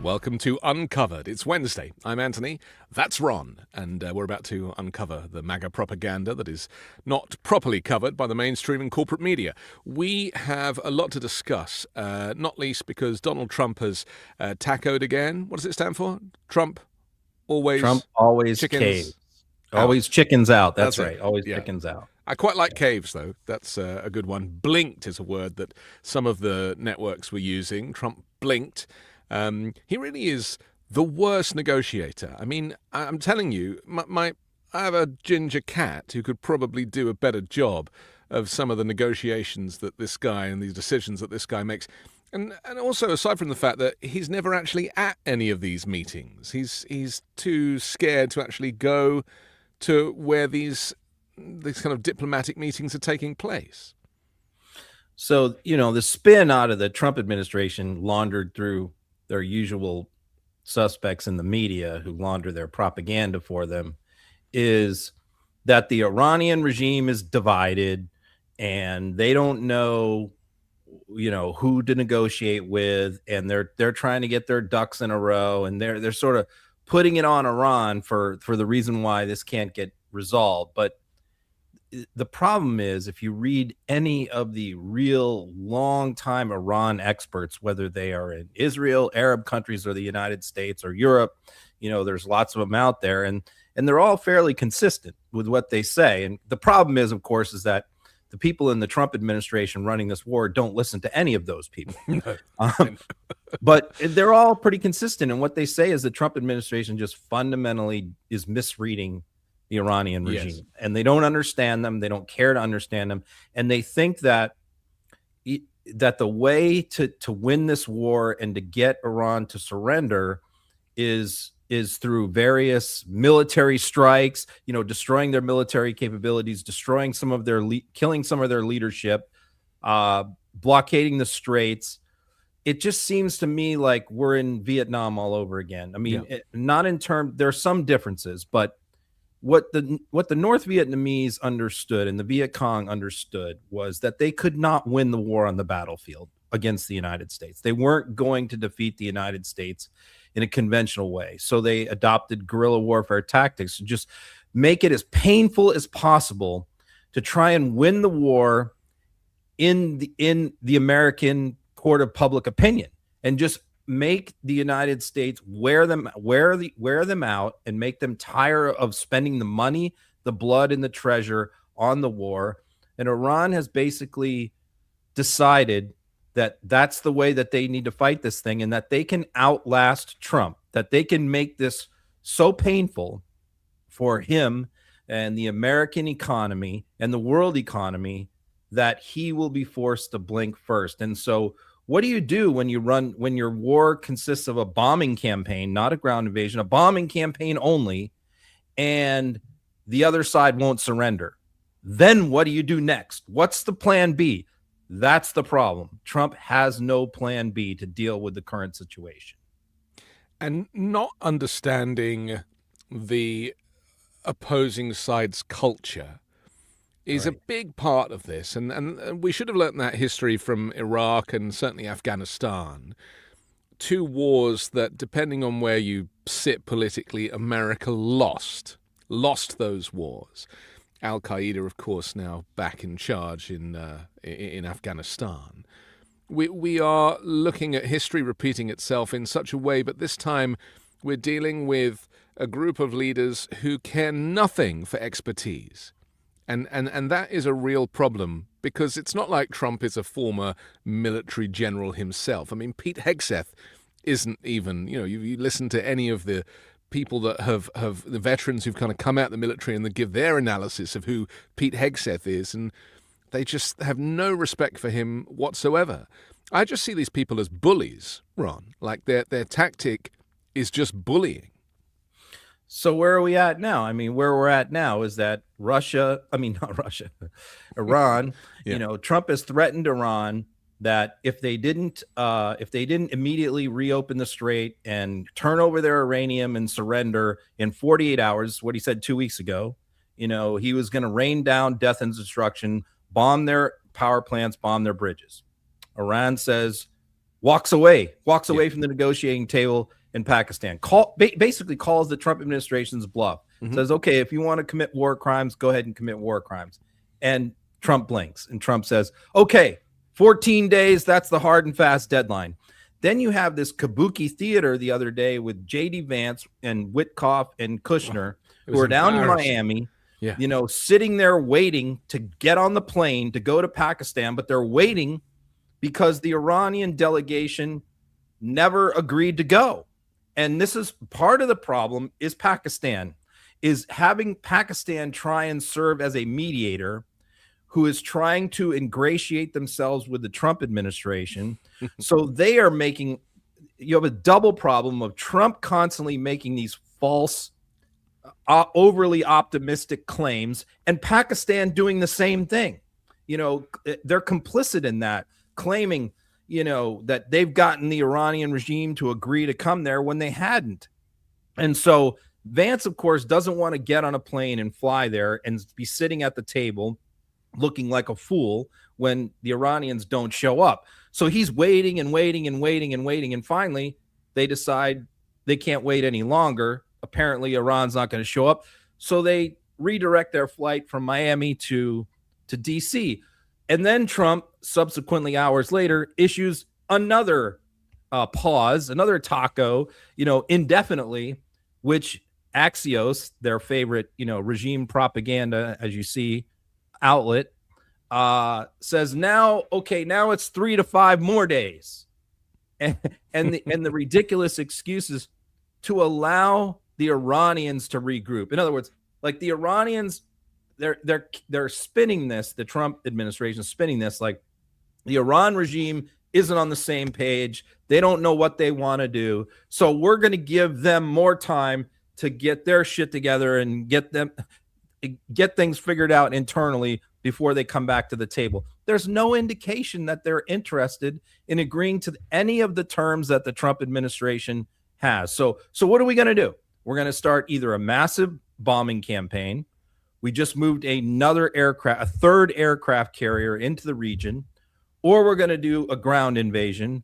Welcome to Uncovered. It's Wednesday. I'm Anthony. That's Ron. And we're about to uncover the MAGA propaganda that is not properly covered by the mainstream and corporate media. We have a lot to discuss, not least because Donald Trump has tacoed again. What does it stand for? Trump always chickens caves. out. Always chickens out. That's That's right. it. Always Yeah. chickens out. I quite like caves, though. That's a good one. Blinked is a word that some of the networks were using. Trump blinked. He really is the worst negotiator. I mean, I'm telling you, I have a ginger cat who could probably do a better job of some of the negotiations that this guy and these decisions that this guy makes. And also, aside from the fact that he's never actually at any of these meetings, he's too scared to actually go to where these kind of diplomatic meetings are taking place. So, the spin out of the Trump administration laundered through their usual suspects in the media who launder their propaganda for them is that the Iranian regime is divided and they don't know, who to negotiate with, and they're trying to get their ducks in a row, and they're sort of putting it on Iran for the reason why this can't get resolved. But the problem is, if you read any of the real long-time Iran experts, whether they are in Israel, Arab countries, or the United States or Europe, there's lots of them out there, and they're all fairly consistent with what they say. And the problem is, of course, is that the people in the Trump administration running this war don't listen to any of those people. But they're all pretty consistent. And what they say is the Trump administration just fundamentally is misreading the Iranian regime. Yes. And they don't understand them. They don't care to understand them. And they think that the way to win this war and to get Iran to surrender is through various military strikes, destroying their military capabilities, destroying some of their killing some of their leadership, blockading the straits. It just seems to me like we're in Vietnam all over again. I mean, not in terms, there are some differences, but what the North Vietnamese understood and the Viet Cong understood was that they could not win the war on the battlefield against the United States. They weren't going to defeat the United States in a conventional way. So they adopted guerrilla warfare tactics to just make it as painful as possible to try and win the war in the American court of public opinion, and just make the United States wear them out and make them tire of spending the money, the blood, and the treasure on the war. And Iran has basically decided that that's the way that they need to fight this thing, and that they can outlast Trump, that they can make this so painful for him and the American economy and the world economy that he will be forced to blink first. And so what do you do when your war consists of a bombing campaign, not a ground invasion, a bombing campaign only, and the other side won't surrender? Then what do you do next? What's the plan B? That's the problem. Trump has no plan B to deal with the current situation. And not understanding the opposing side's culture is a big part of this. And we should have learned that history from Iraq and certainly Afghanistan. Two wars that, depending on where you sit politically, America lost those wars. Al-Qaeda, of course, now back in charge in Afghanistan. We are looking at history repeating itself in such a way, but this time we're dealing with a group of leaders who care nothing for expertise. And that is a real problem, because it's not like Trump is a former military general himself. I mean, Pete Hegseth isn't even, you listen to any of the people that have the veterans who've kind of come out of the military and they give their analysis of who Pete Hegseth is, and they just have no respect for him whatsoever. I just see these people as bullies, Ron. Like their tactic is just bullying. So where are we at now? I mean, where we're at now is that Iran, Trump has threatened Iran that if they didn't immediately reopen the strait and turn over their uranium and surrender in 48 hours, what he said 2 weeks ago, he was going to rain down death and destruction, bomb their power plants, bomb their bridges. Iran says, walks away from the negotiating table in Pakistan. Basically calls the Trump administration's bluff. Says, okay, if you want to commit war crimes, go ahead and commit war crimes. And Trump blinks, and Trump says, okay, 14 days, that's the hard and fast deadline. Then you have this kabuki theater the other day with J.D. Vance and Witkoff and Kushner, who are down in Miami, sitting there waiting to get on the plane to go to Pakistan, but they're waiting because the Iranian delegation never agreed to go. And this is part of the problem is Pakistan, is having Pakistan try and serve as a mediator who is trying to ingratiate themselves with the Trump administration. So they are making, you have a double problem of Trump constantly making these false, overly optimistic claims, and Pakistan doing the same thing. They're complicit in that, claiming, that they've gotten the Iranian regime to agree to come there when they hadn't. And so Vance, of course, doesn't want to get on a plane and fly there and be sitting at the table looking like a fool when the Iranians don't show up. So he's waiting and waiting and waiting and waiting. And finally, they decide they can't wait any longer. Apparently, Iran's not going to show up. So they redirect their flight from Miami to D.C. And then Trump, subsequently hours later, issues another pause, another taco, indefinitely, which Axios, their favorite, regime propaganda, as you see, outlet, says now it's 3 to 5 more days, and the ridiculous excuses to allow the Iranians to regroup. In other words, like the Iranians, they're spinning this, the Trump administration is spinning this like the Iran regime isn't on the same page. They don't know what they want to do. So we're going to give them more time to get their shit together and get things figured out internally before they come back to the table. There's no indication that they're interested in agreeing to any of the terms that the Trump administration has. So what are we going to do? We're going to start either a massive bombing campaign. We just moved a third aircraft carrier into the region, or we're going to do a ground invasion,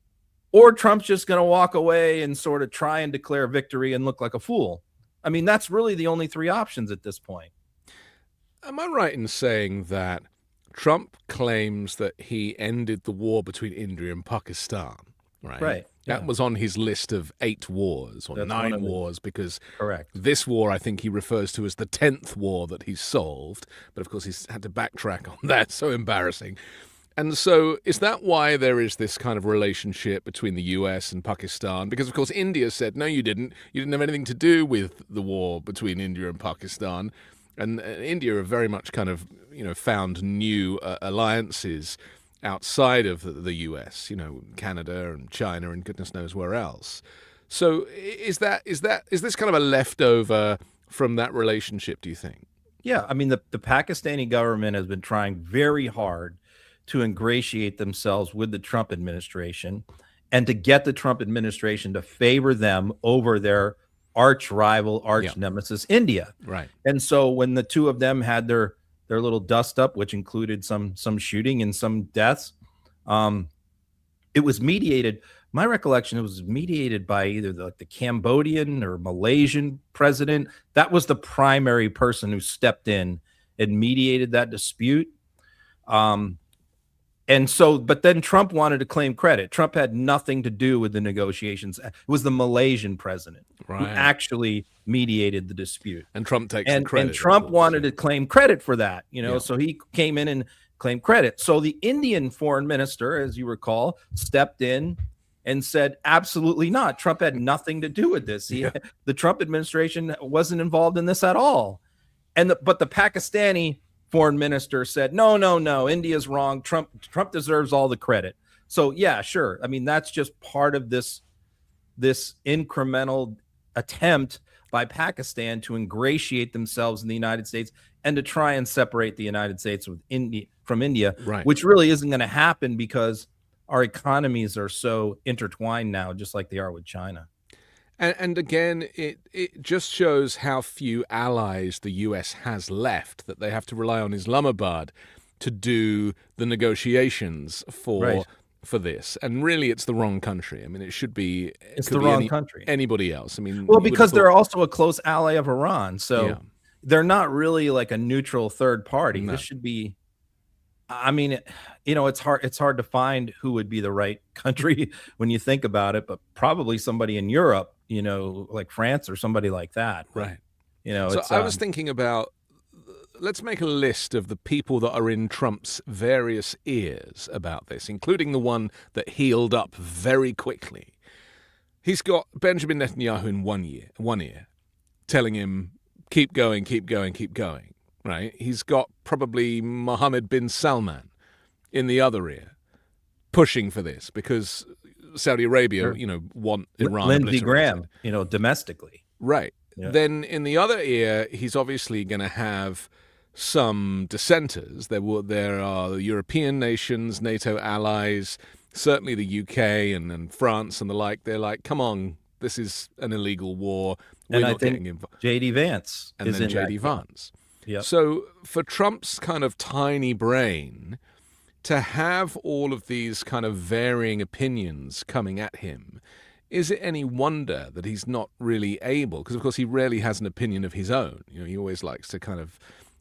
or Trump's just going to walk away and sort of try and declare victory and look like a fool. I mean, that's really the only 3 options at this point. Am I right in saying that Trump claims that he ended the war between India and Pakistan, right? Right. That was on his list of 8 wars or 9 wars, because correct. This war I think he refers to as the 10th war that he's solved. But of course he's had to backtrack on that. So embarrassing. And so is that why there is this kind of relationship between the US and Pakistan? Because, of course, India said, no, you didn't. You didn't have anything to do with the war between India and Pakistan. And India have very much kind of, found new alliances outside of the US, Canada and China and goodness knows where else. So is this kind of a leftover from that relationship, do you think? Yeah, I mean, the Pakistani government has been trying very hard to ingratiate themselves with the Trump administration and to get the Trump administration to favor them over their arch rival, arch nemesis, India. Right. And so when the two of them had their little dust up, which included some shooting and some deaths, it was mediated. My recollection, it was mediated by either the Cambodian or Malaysian president. That was the primary person who stepped in and mediated that dispute. And so, but then Trump wanted to claim credit. Trump had nothing to do with the negotiations. It was the Malaysian president who actually mediated the dispute. And Trump takes the credit. And Trump wanted to claim credit for that, so he came in and claimed credit. So the Indian foreign minister, as you recall, stepped in and said, absolutely not. Trump had nothing to do with this. The Trump administration wasn't involved in this at all. But the Pakistani foreign minister said, no, India's wrong. Trump deserves all the credit. So yeah, sure. I mean, that's just part of this incremental attempt by Pakistan to ingratiate themselves in the United States and to try and separate the United States from India, right, which really isn't going to happen because our economies are so intertwined now, just like they are with China. And again, it just shows how few allies the US has left, that they have to rely on Islamabad to do the negotiations for for this, and really it's the wrong country. I mean, it should be country. Anybody else. I mean, well, because they're also a close ally of Iran, so yeah. they're not really like a neutral third party. No. This should be, I mean, it's hard to find who would be the right country when you think about it, but probably somebody in Europe, like France or somebody like that. Right. So I was thinking about, let's make a list of the people that are in Trump's various ears about this, including the one that healed up very quickly. He's got Benjamin Netanyahu in one ear, telling him, keep going, keep going, keep going, right? He's got probably Mohammed bin Salman in the other ear, pushing for this because Saudi Arabia, want Iran Lindsey obliterated. Graham, domestically. Right. Yeah. Then in the other ear, he's obviously going to have some dissenters. There are European nations, NATO allies, certainly the UK and France and the like. They're like, come on, this is an illegal war. We're not getting involved. J.D. Vance and then J.D. Vance. Yep. So for Trump's kind of tiny brain to have all of these kind of varying opinions coming at him, is it any wonder that he's not really able? Because, of course, he rarely has an opinion of his own. He always likes to kind of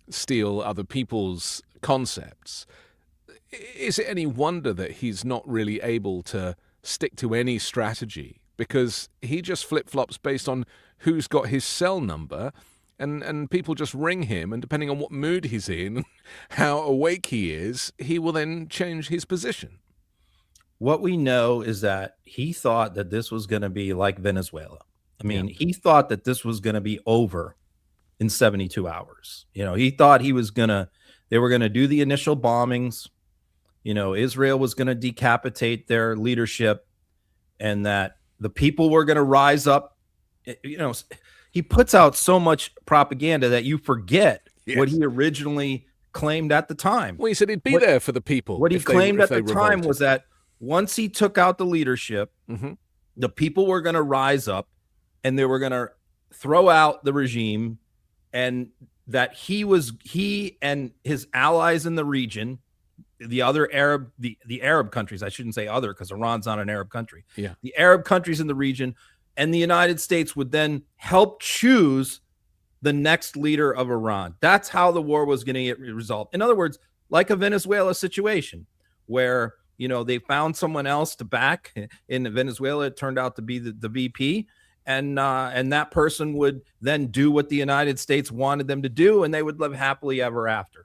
steal other people's concepts. Is it any wonder that he's not really able to stick to any strategy? Because he just flip-flops based on who's got his cell number, and people just ring him, and depending on what mood he's in, how awake he is, he will then change his position. What we know is that he thought that this was going to be like Venezuela. I mean, he thought that this was going to be over in 72 hours. He thought they were going to do the initial bombings. Israel was going to decapitate their leadership, and that the people were going to rise up. He puts out so much propaganda that you forget what he originally claimed at the time. Well, he said he'd be there for the people. What he claimed at the time was that once he took out the leadership, the people were going to rise up and they were going to throw out the regime, and that he and his allies in the region, the other Arab, the Arab countries, I shouldn't say other because Iran's not an Arab country. Yeah. The Arab countries in the region and the United States would then help choose the next leader of Iran. That's how the war was going to get resolved. In other words, like a Venezuela situation where, they found someone else to back. In Venezuela, it turned out to be the VP. And that person would then do what the United States wanted them to do, and they would live happily ever after.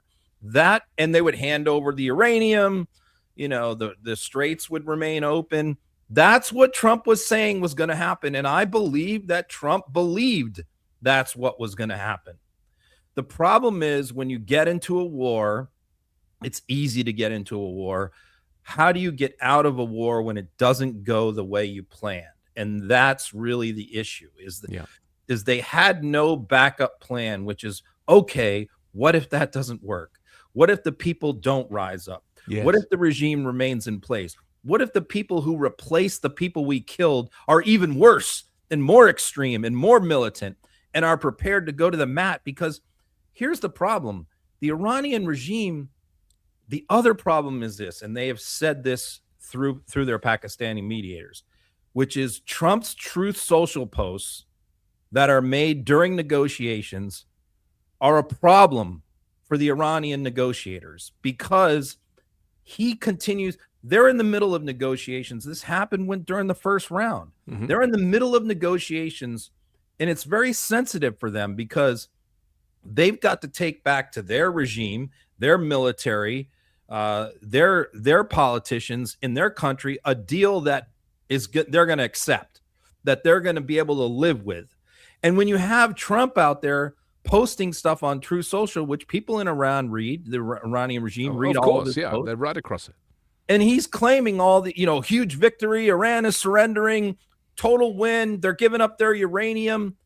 And they would hand over the uranium, the straits would remain open. That's what Trump was saying was going to happen. And I believe that Trump believed that's what was going to happen. The problem is when you get into a war, it's easy to get into a war. How do you get out of a war when it doesn't go the way you planned? And that's really the issue is they had no backup plan, which is, okay, what if that doesn't work? What if the people don't rise up? Yes. What if the regime remains in place? What if the people who replace the people we killed are even worse and more extreme and more militant and are prepared to go to the mat? Because here's the problem. The Iranian regime, the other problem is this, and they have said this through their Pakistani mediators, which is Trump's Truth Social posts that are made during negotiations are a problem for the Iranian negotiators because he continues. They're in the middle of negotiations. This happened during the first round. They're in the middle of negotiations, and it's very sensitive for them because they've got to take back to their regime, their military, their politicians in their country a deal that is good, they're going to accept, that they're going to be able to live with. And when you have Trump out there posting stuff on Truth Social, which people in Iran read, the Iranian regime read all of this. Yeah, they're right across it. And he's claiming all the, huge victory. Iran is surrendering, total win. They're giving up their uranium.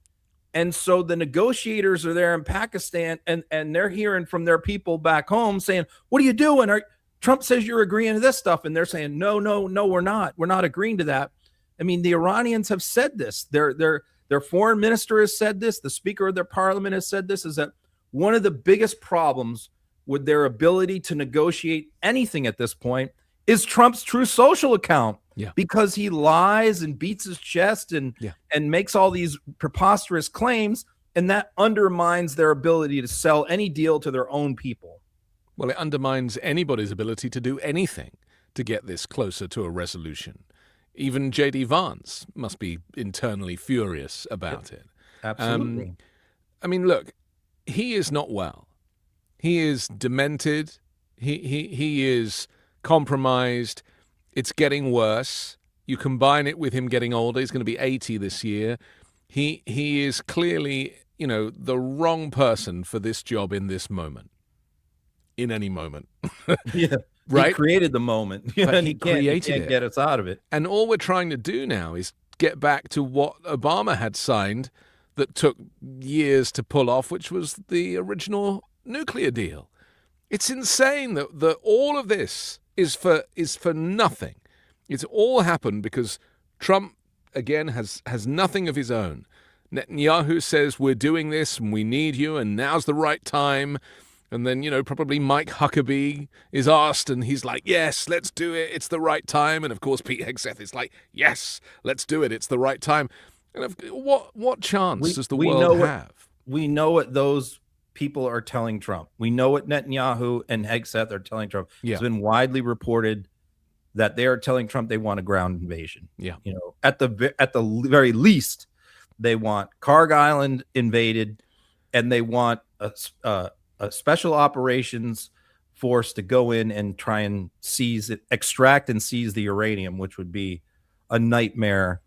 And so the negotiators are there in Pakistan and they're hearing from their people back home saying, what are you doing? Trump says you're agreeing to this stuff. And they're saying, no, we're not. We're not agreeing to that. I mean, the Iranians have said this. Their foreign minister has said this. The speaker of their parliament has said this, is that one of the biggest problems with their ability to negotiate anything at this point is Trump's true social account. Yeah. Because he lies and beats his chest and makes all these preposterous claims, and that undermines their ability to sell any deal to their own people. Well, it undermines anybody's ability to do anything to get this closer to a resolution. Even J.D. Vance must be internally furious about it. Absolutely. I mean, look, he is not well. He is demented. He is compromised. It's getting worse. You combine it with him getting older. He's going to be 80 this year. He is clearly, the wrong person for this job in this moment. In any moment. Yeah. Right? He created the moment. But he can't get us out of it. And all we're trying to do now is get back to what Obama had signed that took years to pull off, which was the original nuclear deal. It's insane that all of this is for nothing. It's all happened because Trump, again, has nothing of his own. Netanyahu says, we're doing this and we need you and now's the right time. And then, probably Mike Huckabee is asked and he's like, yes, let's do it. It's the right time. And of course, Pete Hegseth is like, yes, let's do it. It's the right time. And what chance does the world have? We know what those people are telling Trump. We know what Netanyahu and Hegseth are telling Trump. Yeah. It's been widely reported that they are telling Trump they want a ground invasion. Yeah. At the very least, they want Carg Island invaded, and they want a special operations force to go in and try and extract and seize the uranium, which would be a nightmare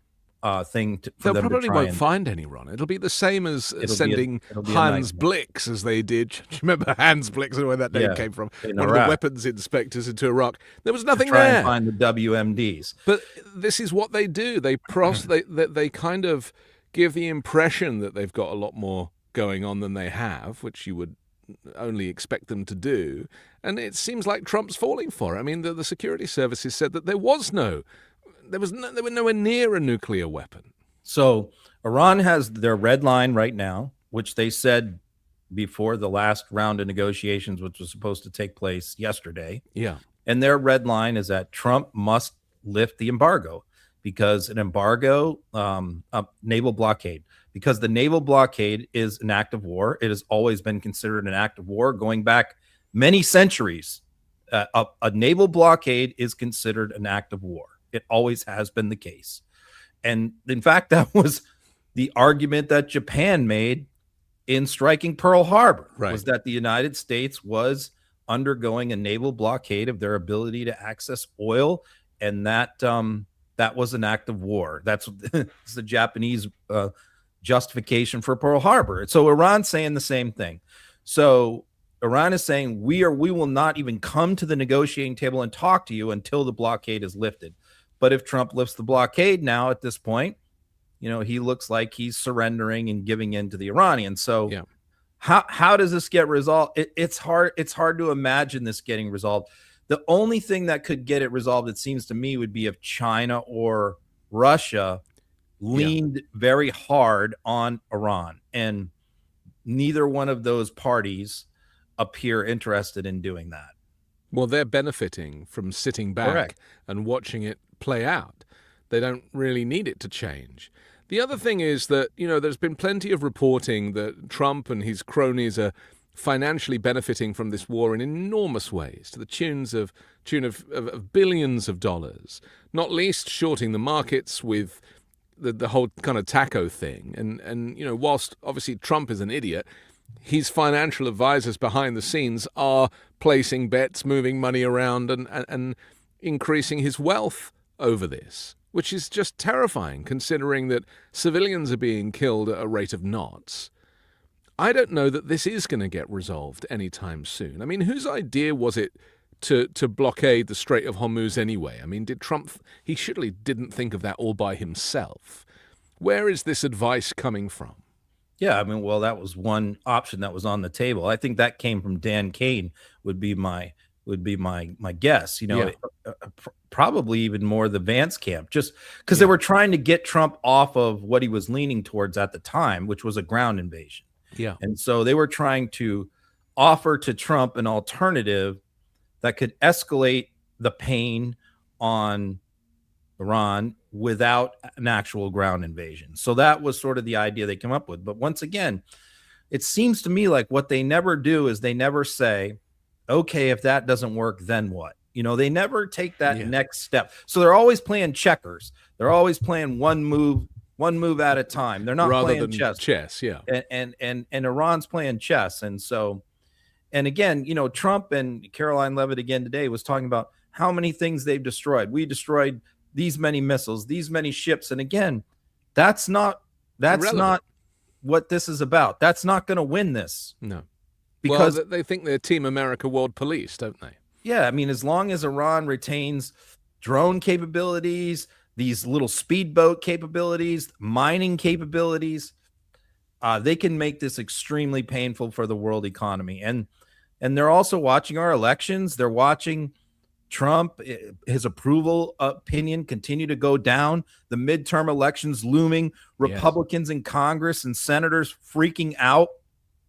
thing for them. They probably won't find any, Ron. It'll be the same as sending Hans Blix as they did. Do you remember Hans Blix and where that name came from? One of the weapons inspectors into Iraq. There was nothing there. Try and find the WMDs. But this is what they do. They kind of give the impression that they've got a lot more going on than they have, which you would only expect them to do. And it seems like Trump's falling for it. I mean, the security services said that there were nowhere near a nuclear weapon. So Iran has their red line right now, which they said before the last round of negotiations, which was supposed to take place yesterday. Yeah. And their red line is that Trump must lift the embargo, because an embargo, a naval blockade, because the naval blockade is an act of war. It has always been considered an act of war going back many centuries. A naval blockade is considered an act of war. It always has been the case. And in fact, that was the argument that Japan made in striking Pearl Harbor, was that the United States was undergoing a naval blockade of their ability to access oil, and that was an act of war. That's the Japanese justification for Pearl Harbor. So Iran's saying the same thing. So Iran is saying we will not even come to the negotiating table and talk to you until the blockade is lifted. But if Trump lifts the blockade now at this point, he looks like he's surrendering and giving in to the Iranians. So how does this get resolved? It's hard to imagine this getting resolved. The only thing that could get it resolved, it seems to me, would be if China or Russia leaned very hard on Iran. And neither one of those parties appear interested in doing that. Well, they're benefiting from sitting back and watching it play out. They don't really need it to change. The other thing is that, there's been plenty of reporting that Trump and his cronies are financially benefiting from this war in enormous ways, to the tune of billions of dollars, not least shorting the markets with the whole kind of taco thing. And whilst obviously Trump is an idiot, his financial advisors behind the scenes are placing bets, moving money around, and increasing his wealth over this, which is just terrifying, considering that civilians are being killed at a rate of knots. I don't know that this is going to get resolved anytime soon. I mean, whose idea was it to blockade the Strait of Hormuz anyway? I mean, did Trump... He surely didn't think of that all by himself. Where is this advice coming from? Yeah, I mean, well, that was one option that was on the table. I think that came from Dan Kane, would be my guess. Probably even more the Vance camp, just because they were trying to get Trump off of what he was leaning towards at the time, which was a ground invasion. Yeah, and so they were trying to offer to Trump an alternative that could escalate the pain on Iran without an actual ground invasion. So that was sort of the idea they came up with. But once again, it seems to me like what they never do is they never say, okay, if that doesn't work, then what? They never take that next step. So they're always playing checkers. They're always playing one move at a time. They're not rather playing than chess. Yeah. And Iran's playing chess. And so, and again, Trump and Caroline Leavitt again today was talking about how many things they've destroyed. We destroyed these many missiles, these many ships. And again, that's not what this is about. That's not going to win this. No. Because they think they're Team America World Police, don't they? Yeah, I mean, as long as Iran retains drone capabilities, these little speedboat capabilities, mining capabilities, they can make this extremely painful for the world economy. And they're also watching our elections. They're watching Trump, his approval opinion continue to go down. The midterm elections looming, Republicans in Congress and senators freaking out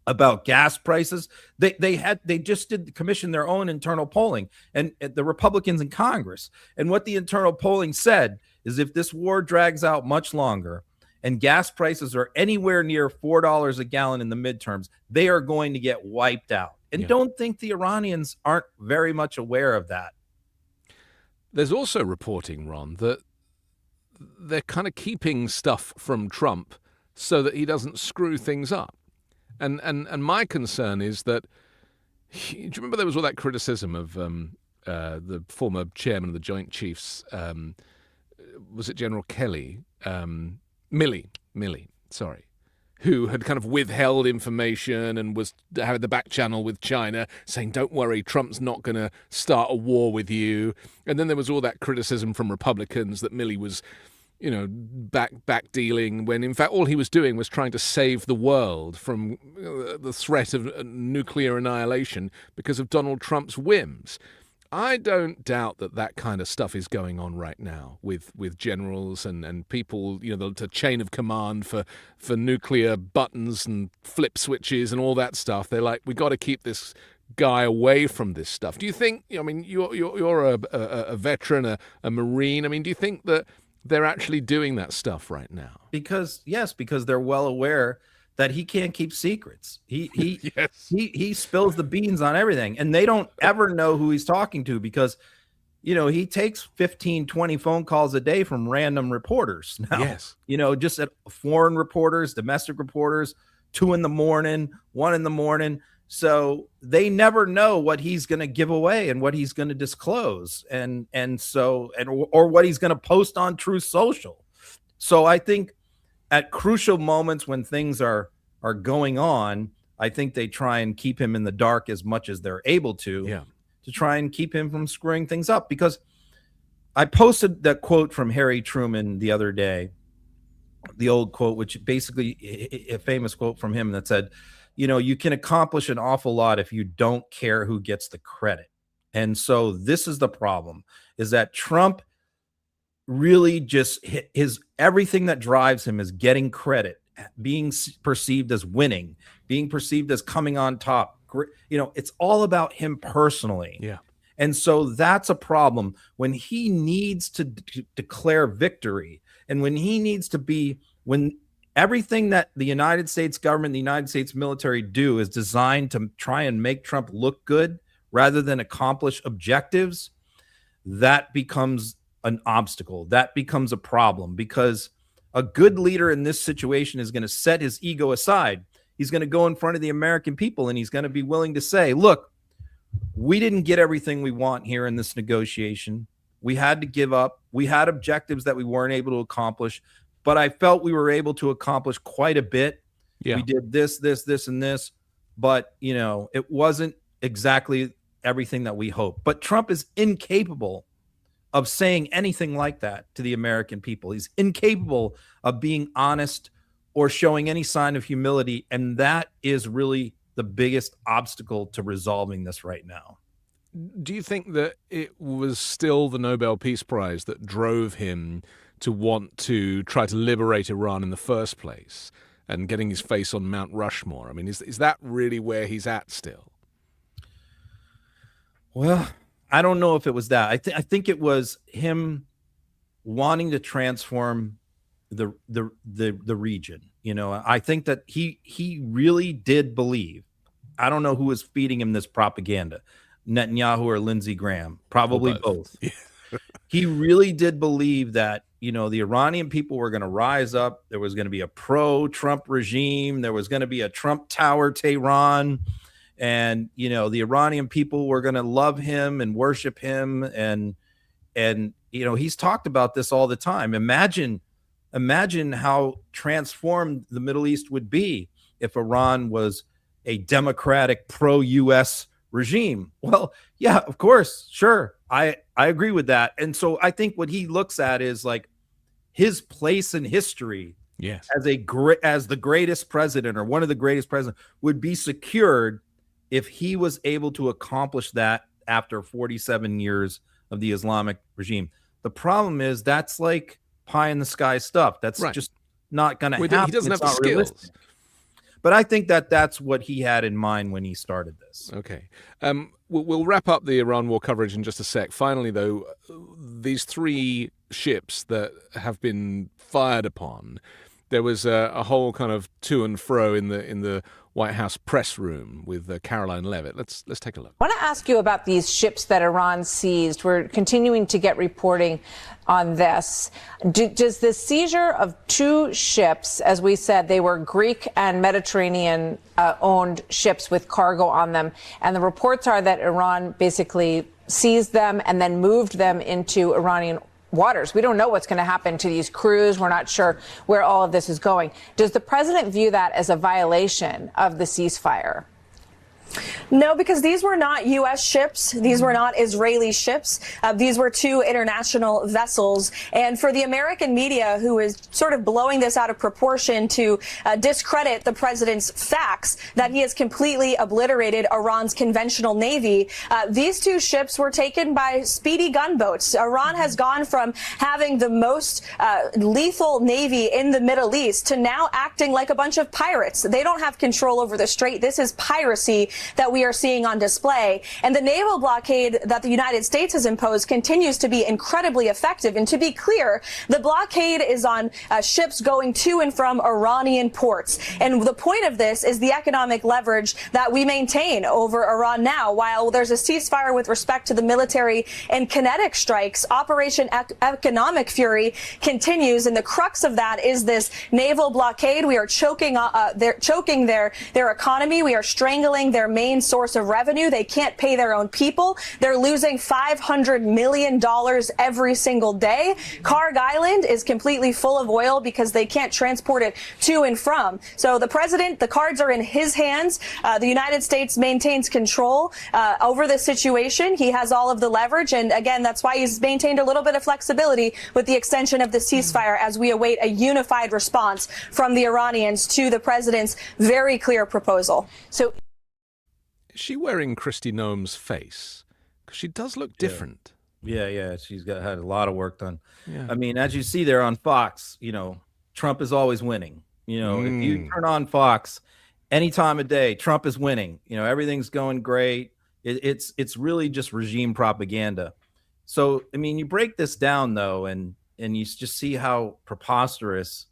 about gas prices. They just commission their own internal polling, and the Republicans in Congress. And what the internal polling said is if this war drags out much longer and gas prices are anywhere near $4 a gallon in the midterms, they are going to get wiped out. And don't think the Iranians aren't very much aware of that. There's also reporting, Ron, that they're kind of keeping stuff from Trump so that he doesn't screw things up. And my concern is that, do you remember there was all that criticism of the former chairman of the Joint Chiefs, was it General Kelly? Milley, sorry, who had kind of withheld information and was having the back channel with China, saying, don't worry, Trump's not going to start a war with you. And then there was all that criticism from Republicans that Milley was, back dealing, when in fact all he was doing was trying to save the world from the threat of nuclear annihilation because of Donald Trump's whims. I don't doubt that kind of stuff is going on right now with generals and people, the chain of command for nuclear buttons and flip switches and all that stuff. They're like, we got to keep this guy away from this stuff. Do you think, you're a veteran, a Marine. I mean, do you think that they're actually doing that stuff right now? Because they're well aware that he can't keep secrets. He spills the beans on everything, and they don't ever know who he's talking to because, he takes 15, 20 phone calls a day from random reporters now. Yes. Just at foreign reporters, domestic reporters, 2 in the morning, 1 in the morning. So they never know what he's going to give away and what he's going to disclose or what he's going to post on Truth Social. So I think at crucial moments when things are going on, I think they try and keep him in the dark as much as they're able to try and keep him from screwing things up. Because I posted that quote from Harry Truman the other day, the old quote, which basically a famous quote from him that said, you can accomplish an awful lot if you don't care who gets the credit. And so this is the problem, is that Trump really just everything that drives him is getting credit, being perceived as winning, being perceived as coming on top. It's all about him personally. Yeah. And so that's a problem when he needs to declare victory, and when he needs to when everything that the United States government, the United States military do is designed to try and make Trump look good rather than accomplish objectives, that becomes an obstacle. That becomes a problem, because a good leader in this situation is going to set his ego aside. He's going to go in front of the American people and he's going to be willing to say, look, we didn't get everything we want here in this negotiation. We had to give up. We had objectives that we weren't able to accomplish, but I felt we were able to accomplish quite a bit. Yeah. We did this, and this, but it wasn't exactly everything that we hoped. But Trump is incapable of saying anything like that to the American people. He's incapable of being honest or showing any sign of humility. And that is really the biggest obstacle to resolving this right now. Do you think that it was still the Nobel Peace Prize that drove him to want to try to liberate Iran in the first place and getting his face on Mount Rushmore? I mean, is that really where he's at still? Well, I don't know if it was that. I think it was him wanting to transform the region. I think that he really did believe. I don't know who was feeding him this propaganda, Netanyahu or Lindsey Graham, probably both. He really did believe that, the Iranian people were going to rise up. There was going to be a pro-Trump regime. There was going to be a Trump Tower Tehran. And, the Iranian people were going to love him and worship him. And he's talked about this all the time. Imagine how transformed the Middle East would be if Iran was a democratic pro-U.S. regime. Well, yeah, of course. Sure. I agree with that. And so I think what he looks at is like his place in history as the greatest president or one of the greatest presidents would be secured if he was able to accomplish that after 47 years of the Islamic regime. The problem is that's like pie in the sky stuff. That's just not going to happen. He doesn't have the skills. Realistic. But I think that that's what he had in mind when he started this. Okay. We'll wrap up the Iran war coverage in just a sec. Finally, though, these 3 ships that have been fired upon, there was a whole kind of to and fro in the White House press room with Caroline Levitt. Let's take a look. I want to ask you about these ships that Iran seized. We're continuing to get reporting on this. Does the seizure of 2 ships, as we said, they were Greek and Mediterranean owned ships with cargo on them, and the reports are that Iran basically seized them and then moved them into Iranian waters. We don't know what's going to happen to these crews. We're not sure where all of this is going. Does the president view that as a violation of the ceasefire? No, because these were not U.S. ships. These were not Israeli ships. These were 2 international vessels. And for the American media, who is sort of blowing this out of proportion to discredit the president's facts that he has completely obliterated Iran's conventional navy, these 2 ships were taken by speedy gunboats. Iran has gone from having the most lethal navy in the Middle East to now acting like a bunch of pirates. They don't have control over the strait. This is piracy that we are seeing on display. And the naval blockade that the United States has imposed continues to be incredibly effective. And to be clear, the blockade is on ships going to and from Iranian ports. And the point of this is the economic leverage that we maintain over Iran now. While there's a ceasefire with respect to the military and kinetic strikes, Operation Economic Fury continues. And the crux of that is this naval blockade. We are choking their economy. We are strangling their main source of revenue. They can't pay their own people. They're losing $500 million every single day. Karg Island is completely full of oil because they can't transport it to and from. So the president, the cards are in his hands. The United States maintains control over the situation. He has all of the leverage. And again, that's why he's maintained a little bit of flexibility with the extension of the ceasefire as we await a unified response from the Iranians to the president's very clear proposal. So is she wearing Kristi Noem's face? Because she does look different. Yeah. She's had a lot of work done. Yeah. I mean, as you see there on Fox, Trump is always winning. If you turn on Fox any time of day, Trump is winning. Everything's going great. It's really just regime propaganda. So, I mean, you break this down, though, and you just see how preposterous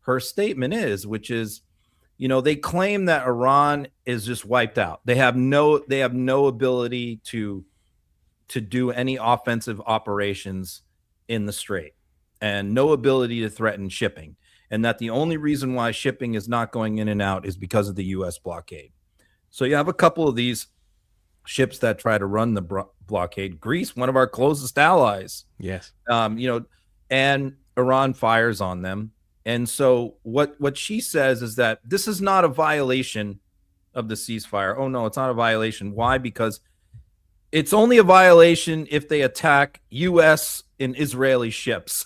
her statement is, which is, they claim that Iran is just wiped out. They have no ability to do any offensive operations in the strait and no ability to threaten shipping. And that the only reason why shipping is not going in and out is because of the U.S. blockade. So you have a couple of these ships that try to run the blockade. Greece, one of our closest allies. Yes. And Iran fires on them. And so what she says is that this is not a violation of the ceasefire. Oh, no, it's not a violation. Why? Because it's only a violation if they attack U.S. and Israeli ships.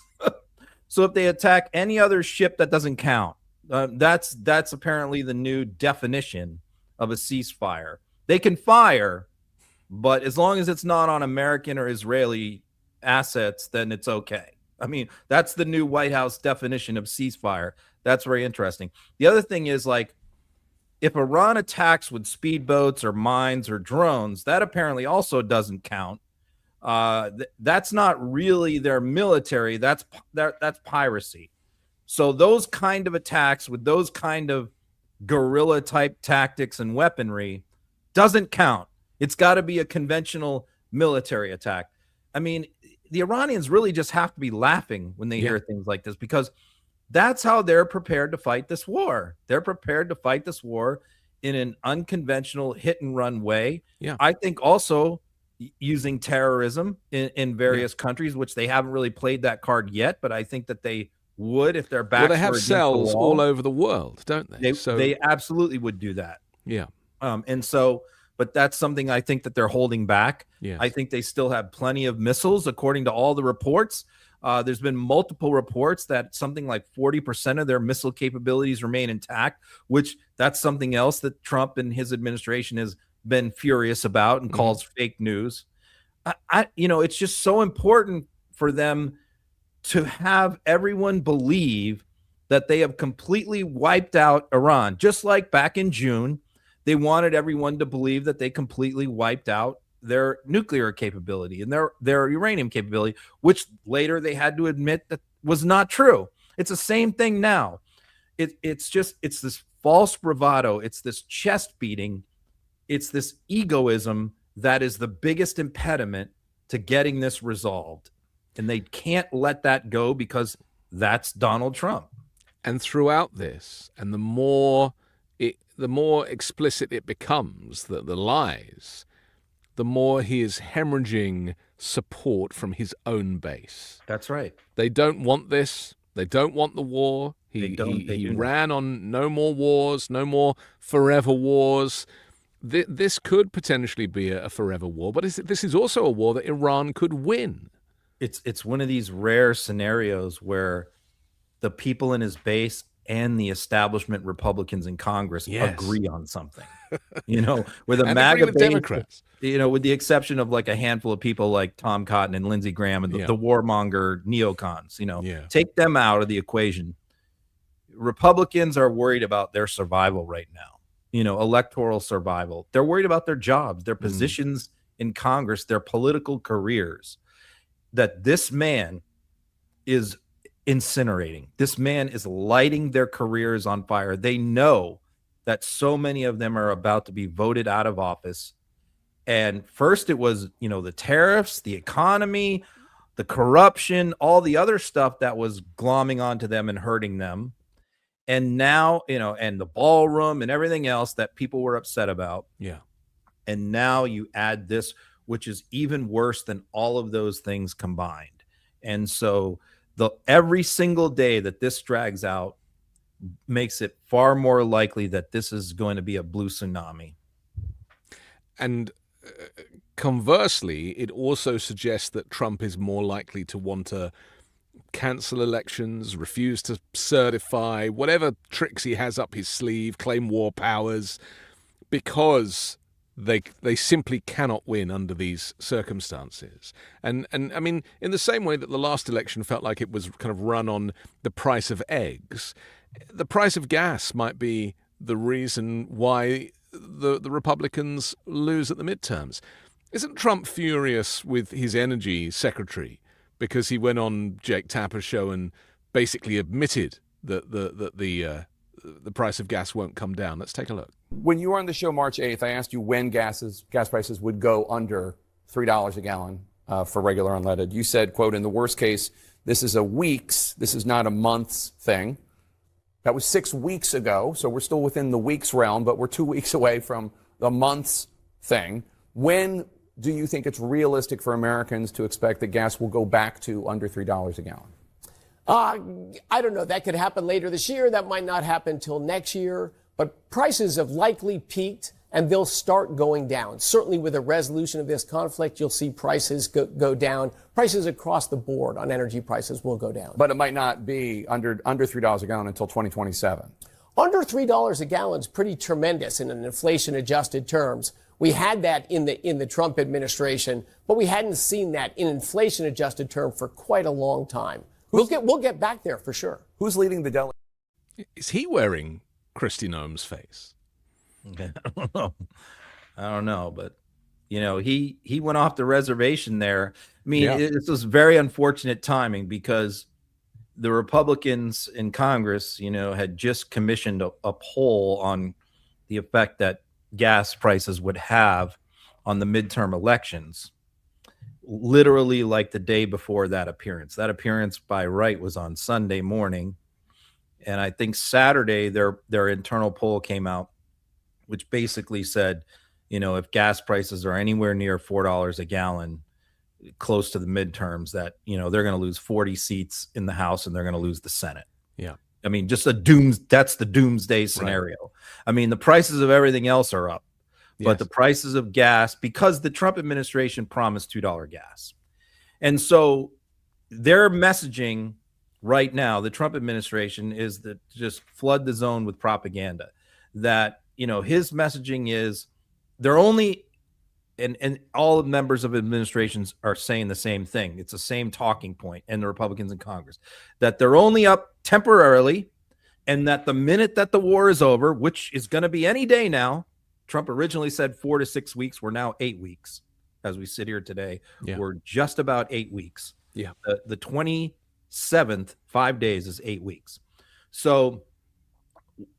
So if they attack any other ship, that doesn't count. That's apparently the new definition of a ceasefire. They can fire, but as long as it's not on American or Israeli assets, then it's okay. I mean, that's the new White House definition of ceasefire. That's very interesting. The other thing is, like, if Iran attacks with speedboats or mines or drones, that apparently also doesn't count. That's not really their military. That's piracy. So those kind of attacks with those kind of guerrilla type tactics and weaponry doesn't count. It's got to be a conventional military attack. I mean, the Iranians really just have to be laughing when they hear things like this, because that's how they're prepared to fight this war. They're prepared to fight this war in an unconventional hit and run way. Yeah. I think also using terrorism in various countries, which they haven't really played that card yet, but I think that they would if they're back. Well, they have cells all over the world, don't they? They absolutely would do that. Yeah. But that's something I think that they're holding back. Yes. I think they still have plenty of missiles, according to all the reports. There's been multiple reports that something like 40% of their missile capabilities remain intact, which that's something else that Trump and his administration has been furious about and calls fake news. It's just so important for them to have everyone believe that they have completely wiped out Iran, just like back in June. They wanted everyone to believe that they completely wiped out their nuclear capability and their uranium capability, which later they had to admit that was not true. It's the same thing now. It's this false bravado. It's this chest beating. It's this egoism that is the biggest impediment to getting this resolved. And they can't let that go because that's Donald Trump. And throughout this, and the more explicit it becomes, the lies, the more he is hemorrhaging support from his own base. That's right. They don't want this. They don't want the war. He ran on no more wars, no more forever wars. This could potentially be a forever war, but this is also a war that Iran could win. It's one of these rare scenarios where the people in his base and the establishment Republicans in Congress agree on something, where the MAGA base, Democrats, with the exception of like a handful of people like Tom Cotton and Lindsey Graham and the warmonger neocons, take them out of the equation. Republicans are worried about their survival right now, electoral survival. They're worried about their jobs, their positions in Congress, their political careers, that this man is incinerating. This man is lighting their careers on fire. They know that so many of them are about to be voted out of office. And first it was, the tariffs, the economy, the corruption, all the other stuff that was glomming onto them and hurting them. And now, and the ballroom and everything else that people were upset about. Yeah. And now you add this, which is even worse than all of those things combined. And so every single day that this drags out makes it far more likely that this is going to be a blue tsunami. And conversely, it also suggests that Trump is more likely to want to cancel elections, refuse to certify, whatever tricks he has up his sleeve, claim war powers, because they simply cannot win under these circumstances. And I mean, in the same way that the last election felt like it was kind of run on the price of eggs, the price of gas might be the reason why the Republicans lose at the midterms. Isn't Trump furious with his energy secretary because he went on Jake Tapper's show and basically admitted that the price of gas won't come down? Let's take a look. When you were on the show March 8th, I asked you when gas prices would go under $3 a gallon for regular unleaded. You said, quote, in the worst case, this is this is not a month's thing. That was 6 weeks ago, so we're still within the weeks realm, but we're 2 weeks away from the month's thing. When do you think it's realistic for Americans to expect that gas will go back to under $3 a gallon? I don't know. That could happen later this year. That might not happen till next year. But prices have likely peaked, and they'll start going down. Certainly with a resolution of this conflict, you'll see prices go down. Prices across the board on energy prices will go down. But it might not be under $3 a gallon until 2027. Under $3 a gallon is pretty tremendous in an inflation-adjusted terms. We had that in the Trump administration, but we hadn't seen that in inflation-adjusted term for quite a long time. We'll get back there for sure. Who's leading the delegation? Is he wearing Kristi Noem's face? I don't know, but He went off the reservation there. I mean, Yeah. this was very unfortunate timing because the Republicans in Congress, had just commissioned a poll on the effect that gas prices would have on the midterm elections, literally like the day before that appearance. That appearance by right was on Sunday morning. And I think Saturday, their internal poll came out, which basically said, if gas prices are anywhere near $4 a gallon, close to the midterms, that, they're going to lose 40 seats in the House and they're going to lose the Senate. Yeah. I mean, that's the doomsday scenario. Right. I mean, the prices of everything else are up, but the prices of gas, because the Trump administration promised $2 gas. And so their messaging right now, the Trump administration, is that just flood the zone with propaganda, that, his messaging is they're only, and all members of administrations are saying the same thing. It's the same talking point, and the Republicans in Congress, that they're only up temporarily, and that the minute that the war is over, which is going to be any day now, Trump originally said 4 to 6 weeks. We're now 8 weeks. As we sit here today, we're just about 8 weeks. Yeah. The 27th, 5 days is 8 weeks. So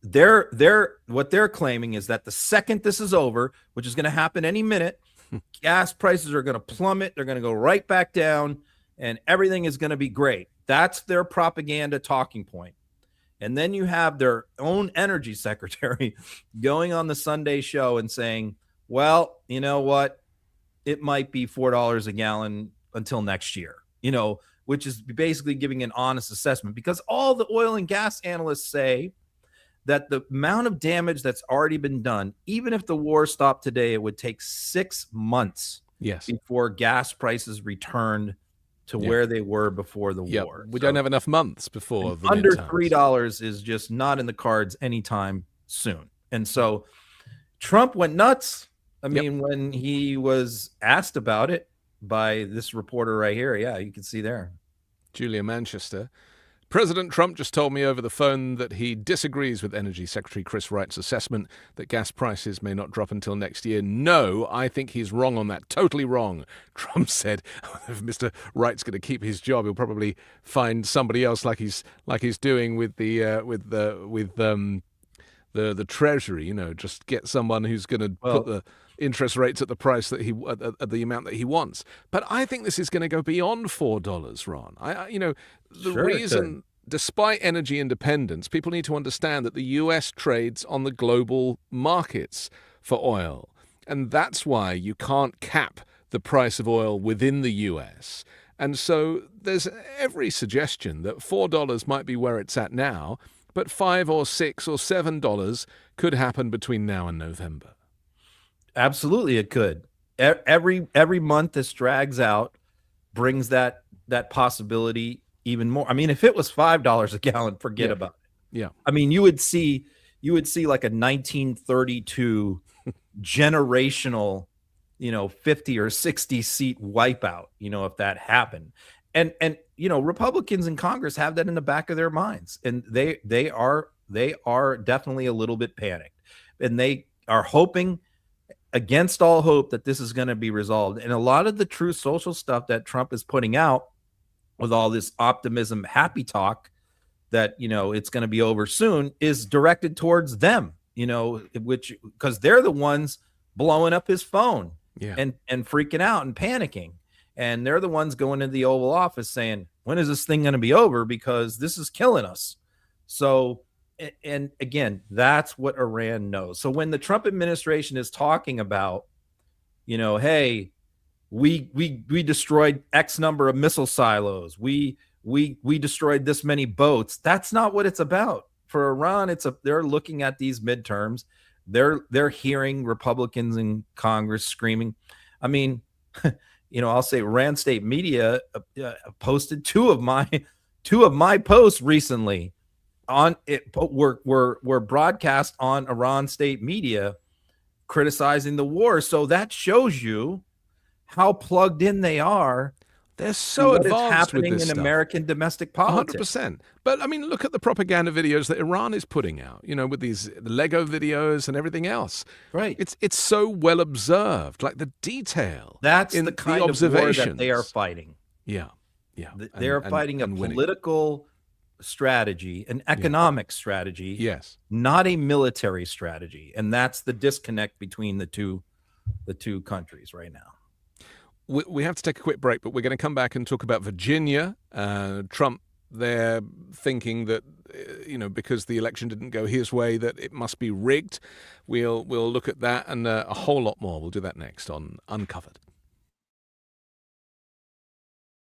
what they're claiming is that the second this is over, which is going to happen any minute, gas prices are going to plummet. They're going to go right back down, and everything is going to be great. That's their propaganda talking point. And then you have their own energy secretary going on the Sunday show and saying, well, you know what? It might be $4 a gallon until next year, which is basically giving an honest assessment, because all the oil and gas analysts say that the amount of damage that's already been done, even if the war stopped today, it would take 6 months before gas prices returned to where they were before the war. We don't have enough months before the under midterms. $3 is just not in the cards anytime soon. And so Trump went nuts. I mean, when he was asked about it by this reporter right here, you can see there. Julia Manchester. President Trump just told me over the phone that he disagrees with Energy Secretary Chris Wright's assessment that gas prices may not drop until next year. No, I think he's wrong on that. Totally wrong. Trump said, if Mr. Wright's going to keep his job, he'll probably find somebody else like he's doing with the Treasury. Just get someone who's going to put the interest rates at the price that at the amount that he wants. But I think this is going to go beyond $4, Ron. The reason, despite energy independence, people need to understand that the U.S. trades on the global markets for oil. And that's why you can't cap the price of oil within the U.S. And so there's every suggestion that $4 might be where it's at now, but $5 or $6 or $7 could happen between now and November. Absolutely, it could. Every month this drags out brings that possibility even more. I mean, if it was $5 a gallon, forget about it. Yeah. I mean, you would see like a 1932 generational, 50 or 60 seat wipeout, if that happened. And Republicans in Congress have that in the back of their minds, and they are definitely a little bit panicked, and they are hoping against all hope that this is going to be resolved. And a lot of the true social stuff that Trump is putting out with all this optimism, happy talk that, it's going to be over soon, is directed towards them, because they're the ones blowing up his phone and freaking out and panicking. And they're the ones going into the Oval Office saying, when is this thing going to be over? Because this is killing us. So, and again, that's what Iran knows. So when the Trump administration is talking about, hey, we destroyed X number of missile silos, we destroyed this many boats, that's not what it's about. For Iran, they're looking at these midterms. They're hearing Republicans in Congress screaming. I mean, I'll say Iran state media posted two of my posts recently on it, were broadcast on Iran state media criticizing the war. So that shows you how plugged in they are They're so what is advanced happening with this in stuff. American domestic politics. 100%. But I mean, look at the propaganda videos that Iran is putting out, with these Lego videos and everything else. Right. It's so well observed, like the detail. That's in the kind the of war observations that they are fighting. Yeah. They're fighting a winning. political strategy, an economic strategy, Yes. not a military strategy. And that's the disconnect between the two countries right now. We have to take a quick break, but we're going to come back and talk about Virginia. Trump, they're thinking that, because the election didn't go his way, that it must be rigged. We'll look at that and a whole lot more. We'll do that next on Uncovered.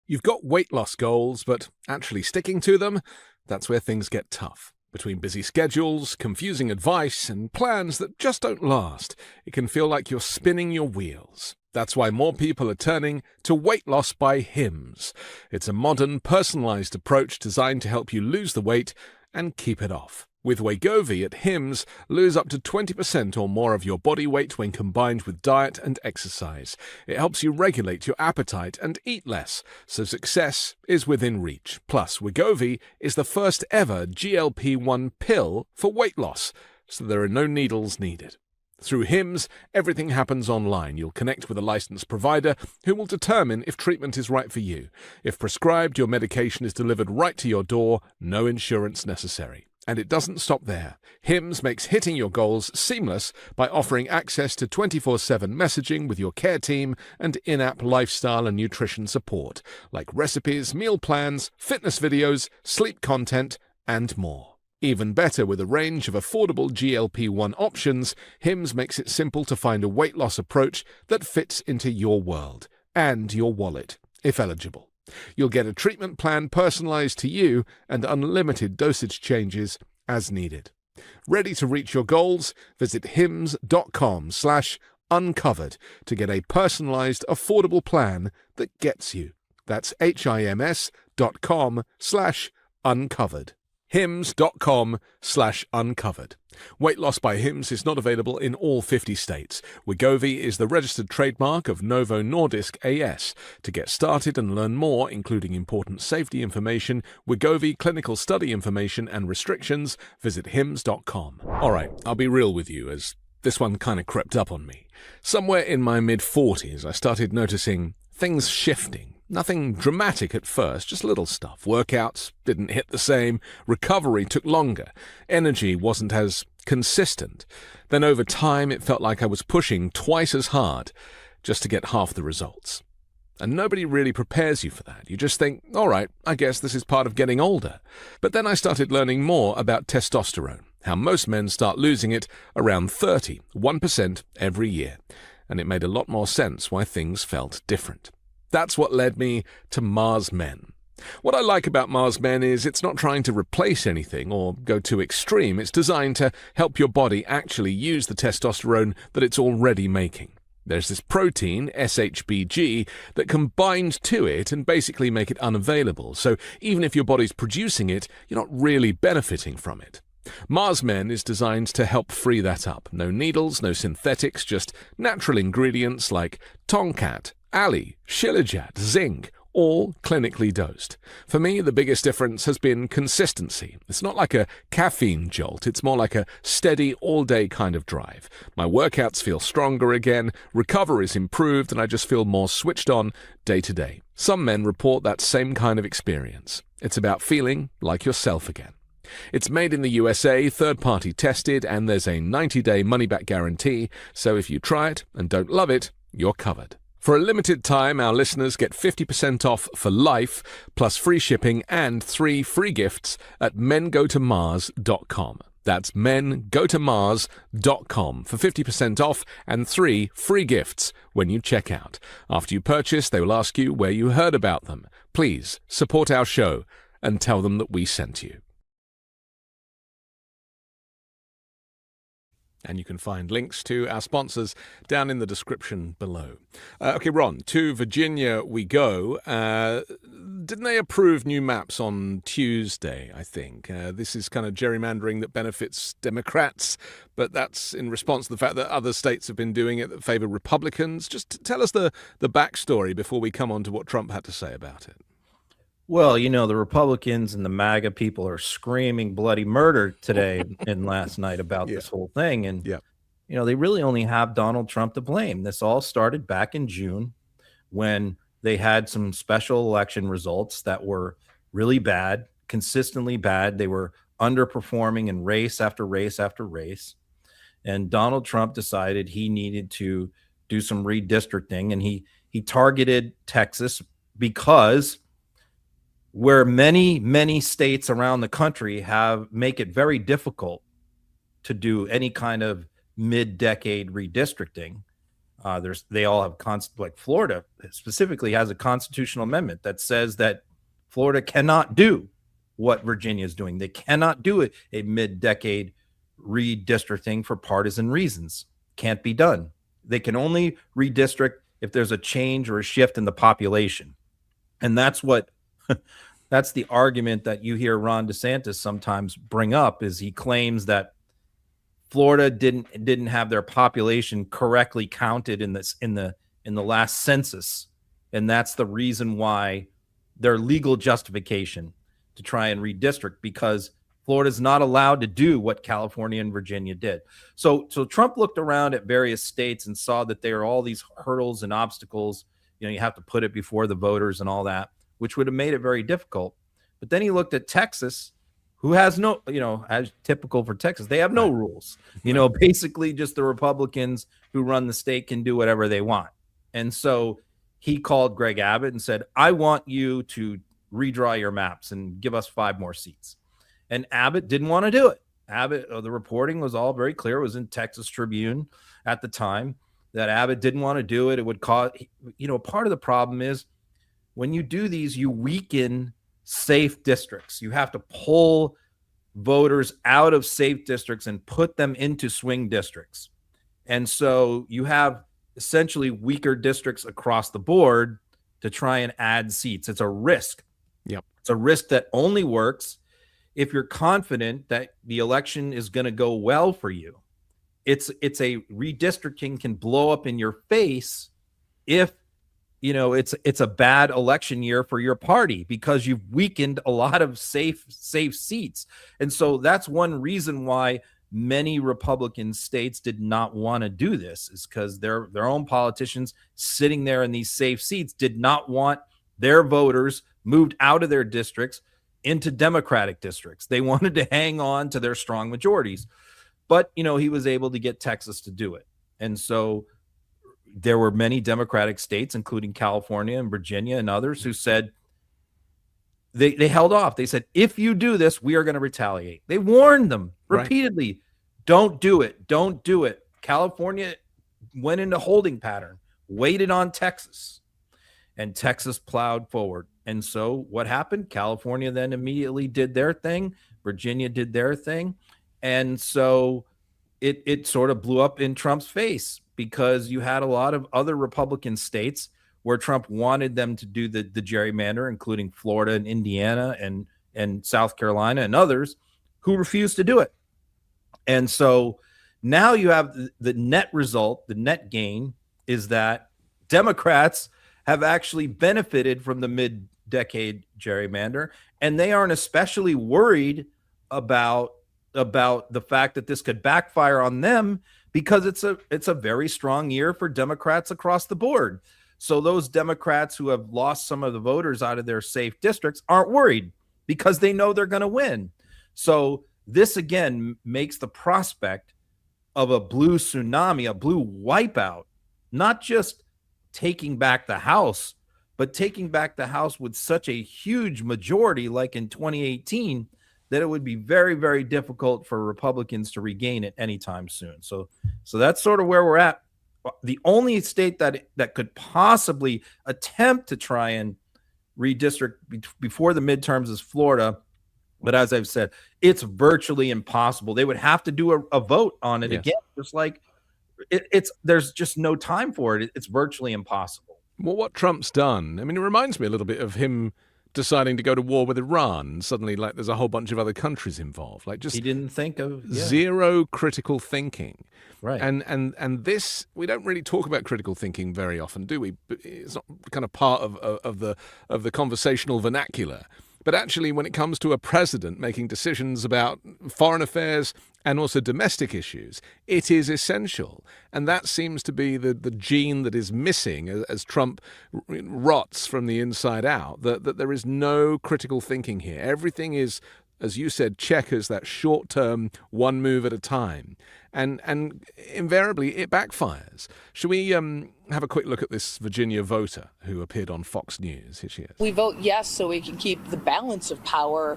You've got weight loss goals, but actually sticking to them, that's where things get tough. Between busy schedules, confusing advice, and plans that just don't last, it can feel like you're spinning your wheels. That's why more people are turning to Weight Loss by Hims. It's a modern, personalized approach designed to help you lose the weight and keep it off. With Wegovy at Hims, lose up to 20% or more of your body weight when combined with diet and exercise. It helps you regulate your appetite and eat less, so success is within reach. Plus, Wegovy is the first ever GLP-1 pill for weight loss, so there are no needles needed. Through Hims, everything happens online. You'll connect with a licensed provider who will determine if treatment is right for you. If prescribed, your medication is delivered right to your door, no insurance necessary. And it doesn't stop there. Hims makes hitting your goals seamless by offering access to 24/7 messaging with your care team and in-app lifestyle and nutrition support, like recipes, meal plans, fitness videos, sleep content, and more. Even better, with a range of affordable GLP-1 options, Hims makes it simple to find a weight loss approach that fits into your world and your wallet, if eligible. You'll get a treatment plan personalized to you and unlimited dosage changes as needed. Ready to reach your goals? Visit hims.com/uncovered to get a personalized, affordable plan that gets you. That's HIMS.com/uncovered. hims.com/uncovered. Weight Loss by Hims is not available in all 50 states. Wegovy is the registered trademark of Novo Nordisk AS. To get started and learn more, including important safety information, Wegovy clinical study information and restrictions, visit hims.com. All right, I'll be real with you, as this one kind of crept up on me. Somewhere in my mid-40s, I started noticing things shifting. Nothing dramatic at first, just little stuff. Workouts didn't hit the same. Recovery took longer. Energy wasn't as consistent. Then over time, it felt like I was pushing twice as hard just to get half the results. And nobody really prepares you for that. You just think, all right, I guess this is part of getting older. But then I started learning more about testosterone, how most men start losing it around 30, 1% every year. And it made a lot more sense why things felt different. That's what led me to Mars Men. What I like about Mars Men is it's not trying to replace anything or go too extreme. It's designed to help your body actually use the testosterone that it's already making. There's this protein, SHBG, that can bind to it and basically make it unavailable. So even if your body's producing it, you're not really benefiting from it. Mars Men is designed to help free that up. No needles, no synthetics, just natural ingredients like Tonkat, Ali, Shilajit, zinc, all clinically dosed. For me, the biggest difference has been consistency. It's not like a caffeine jolt, it's more like a steady, all-day kind of drive. My workouts feel stronger again, recovery's improved, and I just feel more switched on day to day. Some men report that same kind of experience. It's about feeling like yourself again. It's made in the USA, third-party tested, and there's a 90-day money-back guarantee, so if you try it and don't love it, you're covered. For a limited time, our listeners get 50% off for life, plus free shipping and 3 free gifts at mengotomars.com. That's mengotomars.com for 50% off and 3 free gifts when you check out. After you purchase, they will ask you where you heard about them. Please support our show and tell them that we sent you. And you can find links to our sponsors down in the description below. Okay, Ron, to Virginia we go. Didn't they approve new maps on Tuesday, I think? This is kind of gerrymandering that benefits Democrats, but that's in response to the fact that other states have been doing it that favor Republicans. Just tell us the backstory before we come on to what Trump had to say about it. Well, the Republicans and the MAGA people are screaming bloody murder today and last night about this whole thing. And, they really only have Donald Trump to blame. This all started back in June when they had some special election results that were really bad, consistently bad. They were underperforming in race after race after race. And Donald Trump decided he needed to do some redistricting, and he targeted Texas because where many states around the country make it very difficult to do any kind of mid-decade redistricting. They all have like Florida specifically has a constitutional amendment that says that Florida cannot do what Virginia is doing. They cannot do a mid-decade redistricting for partisan reasons. Can't be done. They can only redistrict if there's a change or a shift in the population. And that's the argument that you hear Ron DeSantis sometimes bring up, is he claims that Florida didn't have their population correctly counted in the last census, and that's the reason why their legal justification to try and redistrict, because Florida's not allowed to do what California and Virginia did. So Trump looked around at various states and saw that there are all these hurdles and obstacles. You have to put it before the voters and all that, which would have made it very difficult. But then he looked at Texas, who has no, as typical for Texas, they have no rules. Basically just the Republicans who run the state can do whatever they want. And so he called Greg Abbott and said, I want you to redraw your maps and give us 5 more seats. And Abbott didn't want to do it. The reporting was all very clear. It was in Texas Tribune at the time that Abbott didn't want to do it. It would cause, part of the problem is when you do these, you weaken safe districts. You have to pull voters out of safe districts and put them into swing districts. And so you have essentially weaker districts across the board to try and add seats. It's a risk. Yep. It's a risk that only works if you're confident that the election is going to go well for you. It's a redistricting can blow up in your face if it's a bad election year for your party, because you've weakened a lot of safe seats. And so that's one reason why many Republican states did not want to do this, is because their own politicians sitting there in these safe seats did not want their voters moved out of their districts into Democratic districts. They wanted to hang on to their strong majorities. But, he was able to get Texas to do it. And so there were many Democratic states, including California and Virginia and others, who said they held off. They said, if you do this, we are going to retaliate. They warned them repeatedly. Right. Don't do it. Don't do it. California went into holding pattern, waited on Texas, and Texas plowed forward. And so what happened? California then immediately did their thing. Virginia did their thing. And so it sort of blew up in Trump's face, because you had a lot of other Republican states where Trump wanted them to do the gerrymander, including Florida and Indiana and South Carolina and others, who refused to do it. And so now you have the net result, the net gain is that Democrats have actually benefited from the mid-decade gerrymander, and they aren't especially worried about the fact that this could backfire on them, because it's a very strong year for Democrats across the board. So those Democrats who have lost some of the voters out of their safe districts aren't worried, because they know they're going to win. So this again makes the prospect of a blue tsunami, a blue wipeout, not just taking back the House, but taking back the House with such a huge majority like in 2018, that it would be very, very difficult for Republicans to regain it anytime soon. So that's sort of where we're at. The only state that could possibly attempt to try and redistrict before the midterms is Florida. But as I've said, it's virtually impossible. They would have to do a vote on it Yes. again, just like it's there's just no time for it. It's virtually impossible. Well, what Trump's done, I mean, it reminds me a little bit of him deciding to go to war with Iran. Suddenly, like, there's a whole bunch of other countries involved. Like, just He didn't think of zero critical thinking. Right. And this, we don't really talk about critical thinking very often, do we? It's not kind of part of the conversational vernacular. But actually, when it comes to a president making decisions about foreign affairs and also domestic issues, it is essential. And that seems to be the gene that is missing as Trump rots from the inside out, that there is no critical thinking here. Everything is, as you said, checkers, that short-term, one move at a time. And invariably, it backfires. Should we have a quick look at this Virginia voter who appeared on Fox News? Here she is. We vote yes so we can keep the balance of power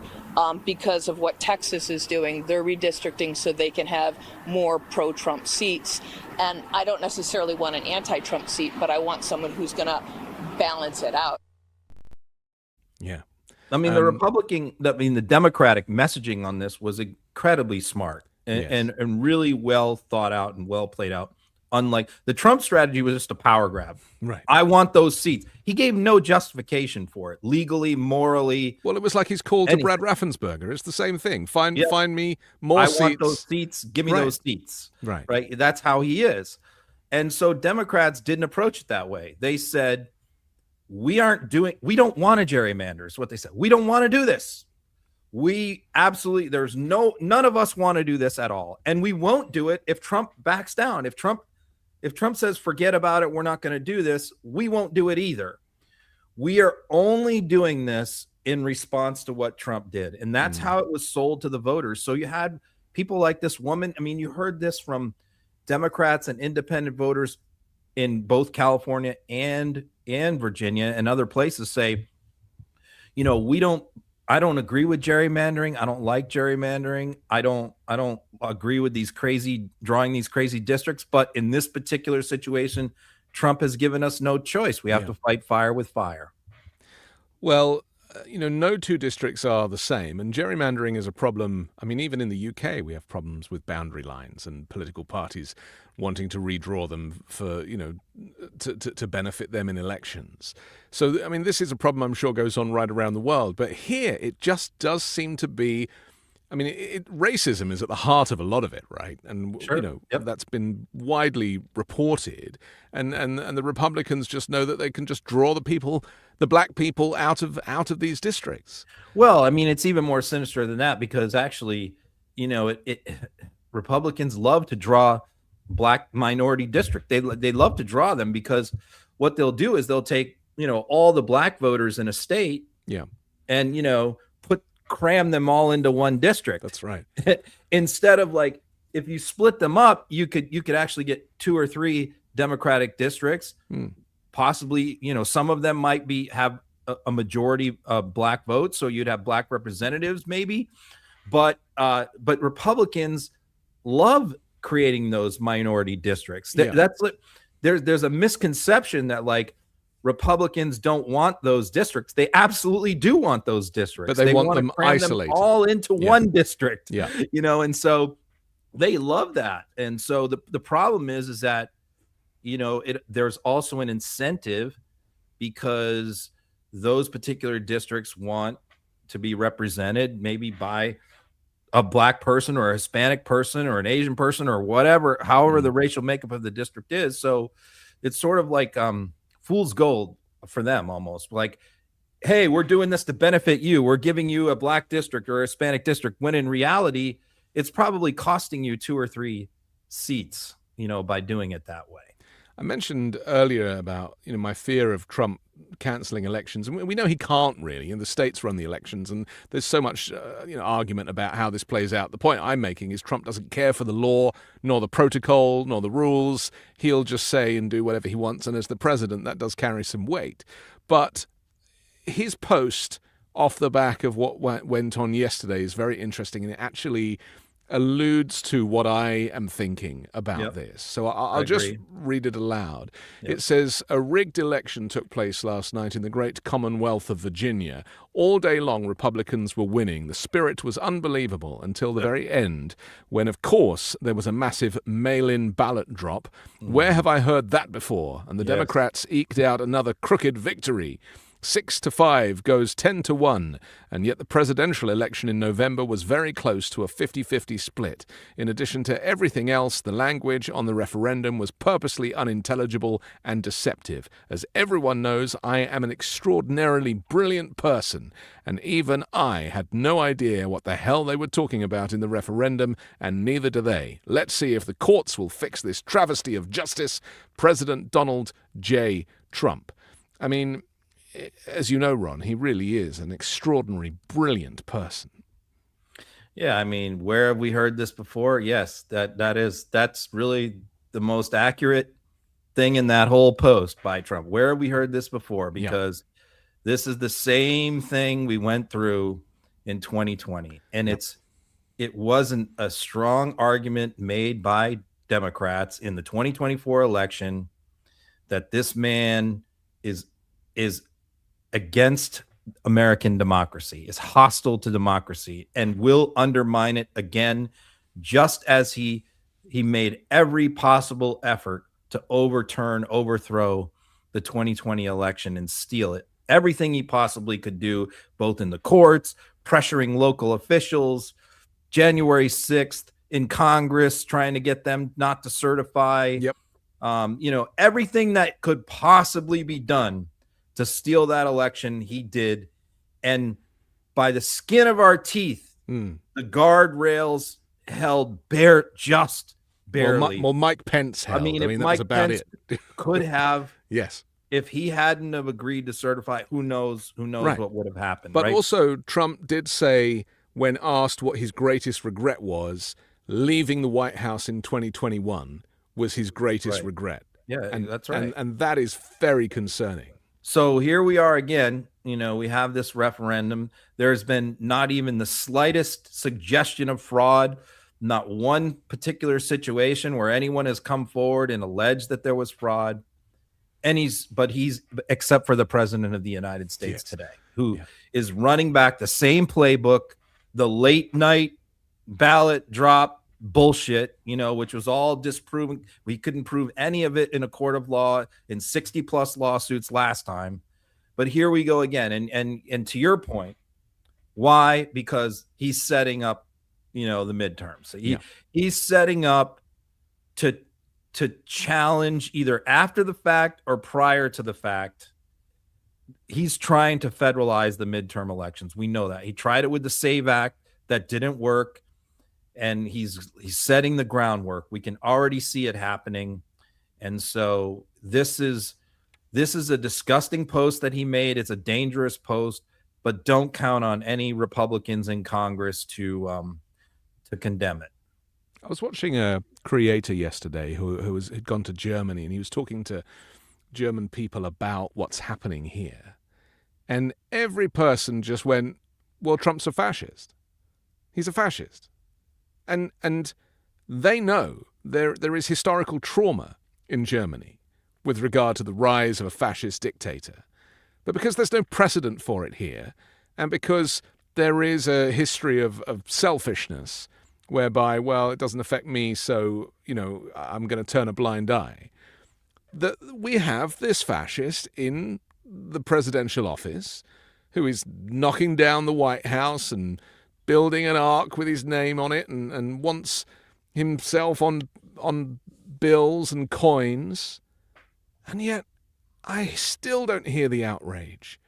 because of what Texas is doing. They're redistricting so they can have more pro-Trump seats. And I don't necessarily want an anti-Trump seat, but I want someone who's going to balance it out. Yeah. I mean, the Democratic messaging on this was incredibly smart and really well thought out and well played out. Unlike the Trump strategy was just a power grab. Right. I want those seats. He gave no justification for it, legally, morally. Well, it was like he's called to Brad Raffensperger. It's the same thing. Find me more seats. I want those seats. Give me those seats. Right. Right. That's how he is. And so Democrats didn't approach it that way. They said, we don't want to gerrymander, is what they said. We don't want to do this. We absolutely, none of us want to do this at all. And we won't do it if Trump backs down. If Trump says, forget about it, we're not going to do this, we won't do it either. We are only doing this in response to what Trump did. And that's how it was sold to the voters. So you had people like this woman. I mean, you heard this from Democrats and independent voters in both California and Virginia and other places say, I don't agree with gerrymandering. I don't like gerrymandering. I don't agree with drawing these crazy districts. But in this particular situation, Trump has given us no choice. We have to fight fire with fire. Well, no two districts are the same, and gerrymandering is a problem. I mean, even in the UK, we have problems with boundary lines and political parties wanting to redraw them for, to benefit them in elections. So, I mean, this is a problem I'm sure goes on right around the world. But here, it just does seem to be, I mean, racism is at the heart of a lot of it, right? And, that's been widely reported. And the Republicans just know that they can just draw the black people out of these districts. Well, I mean, it's even more sinister than that because actually, Republicans love to draw black minority district. They love to draw them because what they'll do is they'll take, all the black voters in a state and, cram them all into one district. That's right. Instead of like, if you split them up, you could actually get 2 or 3 Democratic districts. Possibly, some of them might have a majority of black votes, so you'd have black representatives maybe. But Republicans love creating those minority districts. There's a misconception that like Republicans don't want those districts. They absolutely do want those districts. But they want want them to cram isolated. them all into one district. Yeah. And so they love that. And so the problem is that, there's also an incentive because those particular districts want to be represented maybe by a black person or a Hispanic person or an Asian person or whatever, however the racial makeup of the district is. So it's sort of like fool's gold for them almost. Like, hey, we're doing this to benefit you. We're giving you a black district or a Hispanic district, when in reality, it's probably costing you 2 or 3 seats, by doing it that way. I mentioned earlier about, my fear of Trump cancelling elections. And we know he can't really, and the states run the elections. And there's so much, argument about how this plays out. The point I'm making is Trump doesn't care for the law, nor the protocol, nor the rules. He'll just say and do whatever he wants. And as the president, that does carry some weight. But his post off the back of what went on yesterday is very interesting. And it actually alludes to what I am thinking about this. So I'll just read it aloud. It says, a rigged election took place last night in the great Commonwealth of Virginia. All day long, Republicans were winning. The spirit was unbelievable until the very end, when, of course, there was a massive mail-in ballot drop. Where have I heard that before? And the Democrats eked out another crooked victory. 6-5 goes 10-1, and yet the presidential election in November was very close to a 50-50 split. In addition to everything else, the language on the referendum was purposely unintelligible and deceptive. As everyone knows, I am an extraordinarily brilliant person, and even I had no idea what the hell they were talking about in the referendum, and neither do they. Let's see if the courts will fix this travesty of justice. President Donald J. Trump. I mean, as you know, Ron, he really is an extraordinary, brilliant person. Yeah, I mean, where have we heard this before? Yes, that's really the most accurate thing in that whole post by Trump. Where have we heard this before? Because this is the same thing we went through in 2020, and it wasn't a strong argument made by Democrats in the 2024 election that this man is against American democracy, is hostile to democracy, and will undermine it again, just as he made every possible effort to overthrow the 2020 election and steal it. Everything he possibly could do, both in the courts, pressuring local officials, January 6th in Congress, trying to get them not to certify. Everything that could possibly be done to steal that election, he did. And by the skin of our teeth, the guardrails held just barely. Well, Mike Pence held. I mean, if that Mike was about Pence it. could have, yes, if he hadn't have agreed to certify, who knows what would have happened. But right? also, Trump did say, when asked what his greatest regret was, leaving the White House in 2021 was his greatest regret. Yeah, and that's right. And that is very concerning. So here we are again. We have this referendum. There's been not even the slightest suggestion of fraud, not one particular situation where anyone has come forward and alleged that there was fraud. And he's except for the president of the United States today, who is running back the same playbook, the late night ballot drop bullshit, which was all disproven. We couldn't prove any of it in a court of law in 60 plus lawsuits last time. But here we go again. And to your point, why? Because he's setting up, the midterms. So he's setting up to challenge either after the fact or prior to the fact. He's trying to federalize the midterm elections. We know that. He tried it with the SAVE Act. That didn't work. And he's setting the groundwork. We can already see it happening. And so this is a disgusting post that he made. It's a dangerous post, but don't count on any Republicans in Congress to condemn it. I was watching a creator yesterday who had gone to Germany, and he was talking to German people about what's happening here. And every person just went, well, Trump's a fascist. He's a fascist. And they know there is historical trauma in Germany with regard to the rise of a fascist dictator. But because there's no precedent for it here, and because there is a history of selfishness whereby, well, it doesn't affect me, so, I'm going to turn a blind eye, that we have this fascist in the presidential office who is knocking down the White House and building an ark with his name on it and wants himself on bills and coins. And yet I still don't hear the outrage.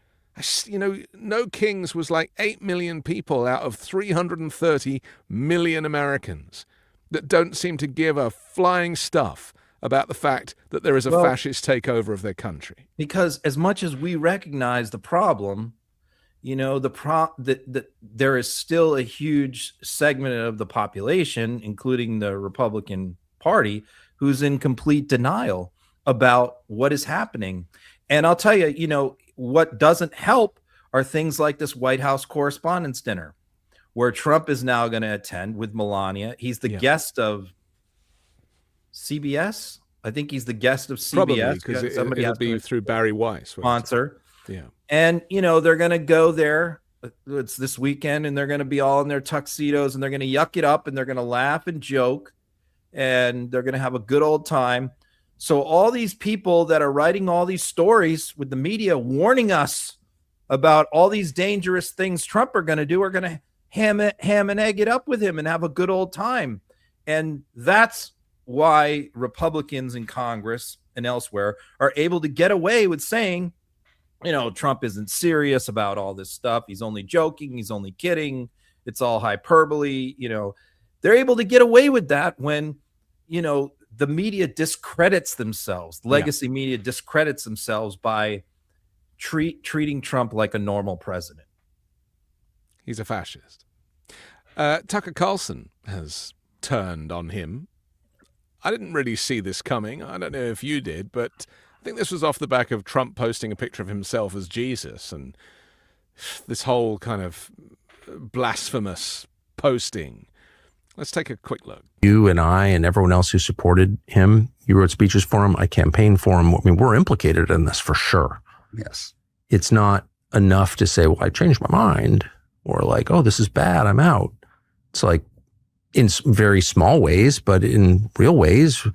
No Kings was like 8 million people out of 330 million Americans that don't seem to give a flying stuff about the fact that there is a fascist takeover of their country. Because as much as we recognize the problem, there is still a huge segment of the population, including the Republican Party, who's in complete denial about what is happening. And I'll tell you, what doesn't help are things like this White House Correspondents' Dinner, where Trump is now going to attend with Melania. He's the guest of CBS. I think he's the guest of CBS. Probably, because it'll be through Barry Weiss. Sponsor. Yeah. And, they're going to go there. It's this weekend, and they're going to be all in their tuxedos, and they're going to yuck it up, and they're going to laugh and joke, and they're going to have a good old time. So all these people that are writing all these stories with the media warning us about all these dangerous things Trump are going to do are going to ham and egg it up with him and have a good old time. And that's why Republicans in Congress and elsewhere are able to get away with saying, Trump isn't serious about all this stuff. He's only joking. He's only kidding. It's all hyperbole. They're able to get away with that when, the media discredits themselves. Legacy media discredits themselves by treating Trump like a normal president. He's a fascist. Tucker Carlson has turned on him. I didn't really see this coming. I don't know if you did, but I think this was off the back of Trump posting a picture of himself as Jesus and this whole kind of blasphemous posting. Let's take a quick look. You and I and everyone else who supported him, you wrote speeches for him, I campaigned for him. I mean, we're implicated in this for sure. Yes. It's not enough to say, well, I changed my mind, or like, oh, this is bad, I'm out. It's like in very small ways, but in real ways,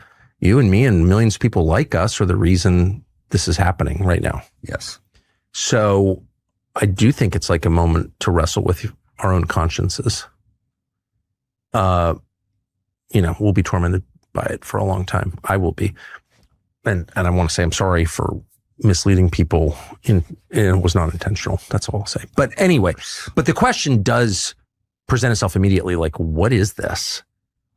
you and me and millions of people like us are the reason this is happening right now. Yes. So I do think it's like a moment to wrestle with our own consciences. We'll be tormented by it for a long time. I will be. And I want to say I'm sorry for misleading people. It was not intentional. That's all I'll say. But anyway, the question does present itself immediately. Like, what is this?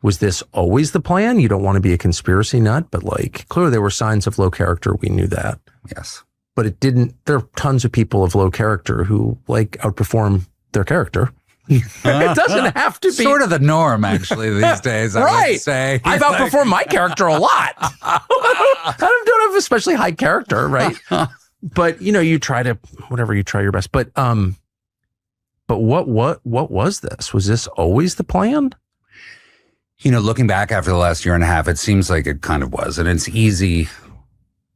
Was this always the plan? You don't want to be a conspiracy nut, but like clearly there were signs of low character. We knew that. Yes. But it didn't. There are tons of people of low character who like outperform their character. It doesn't have to be sort of the norm, actually, these days. I would say I've outperformed my character a lot. I don't have especially high character, right? But you try your best. But what was this? Was this always the plan? Looking back after the last year and a half, it seems like it kind of was, and it's easy.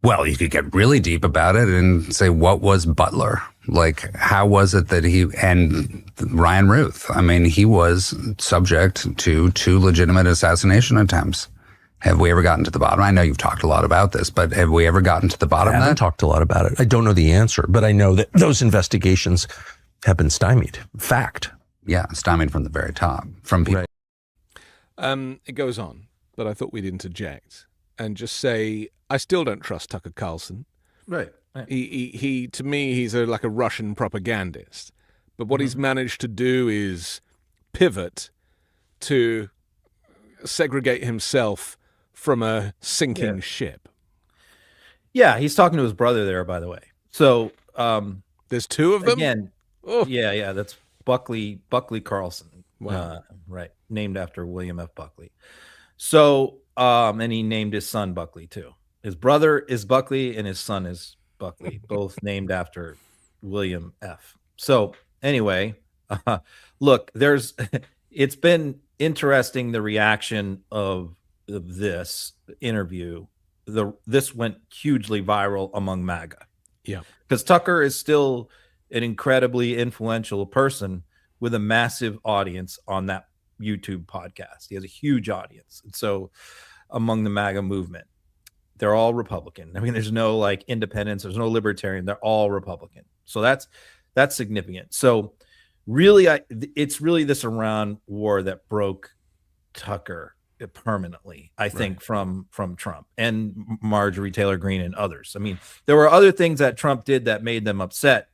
Well, you could get really deep about it and say, what was Butler? Like, how was it that and Ryan Ruth? I mean, he was subject to 2 legitimate assassination attempts. Have we ever gotten to the bottom? I know you've talked a lot about this, but have we ever gotten to the bottom of that? I haven't talked a lot about it. I don't know the answer, but I know that those investigations have been stymied. Fact. Yeah, stymied from the very top, from people. Right. It goes on, but I thought we'd interject and just say, I still don't trust Tucker Carlson. Right. He to me, he's like a Russian propagandist. But what he's managed to do is pivot to segregate himself from a sinking ship. Yeah, he's talking to his brother there, by the way. So there's 2 of them? Again, yeah, that's Buckley Carlson. Wow. Right, named after William F. Buckley. So, and he named his son Buckley, too. His brother is Buckley, and his son is Buckley, both named after William F. So anyway, look, it's been interesting, the reaction of this interview. This went hugely viral among MAGA. Yeah. Because Tucker is still an incredibly influential person with a massive audience on that YouTube podcast. He has a huge audience. And so among the MAGA movement, they're all Republican. I mean, there's no like independents, there's no libertarian, they're all Republican. So that's significant. So really, it's really this Iran war that broke Tucker permanently, I think, from Trump and Marjorie Taylor Greene and others. I mean, there were other things that Trump did that made them upset,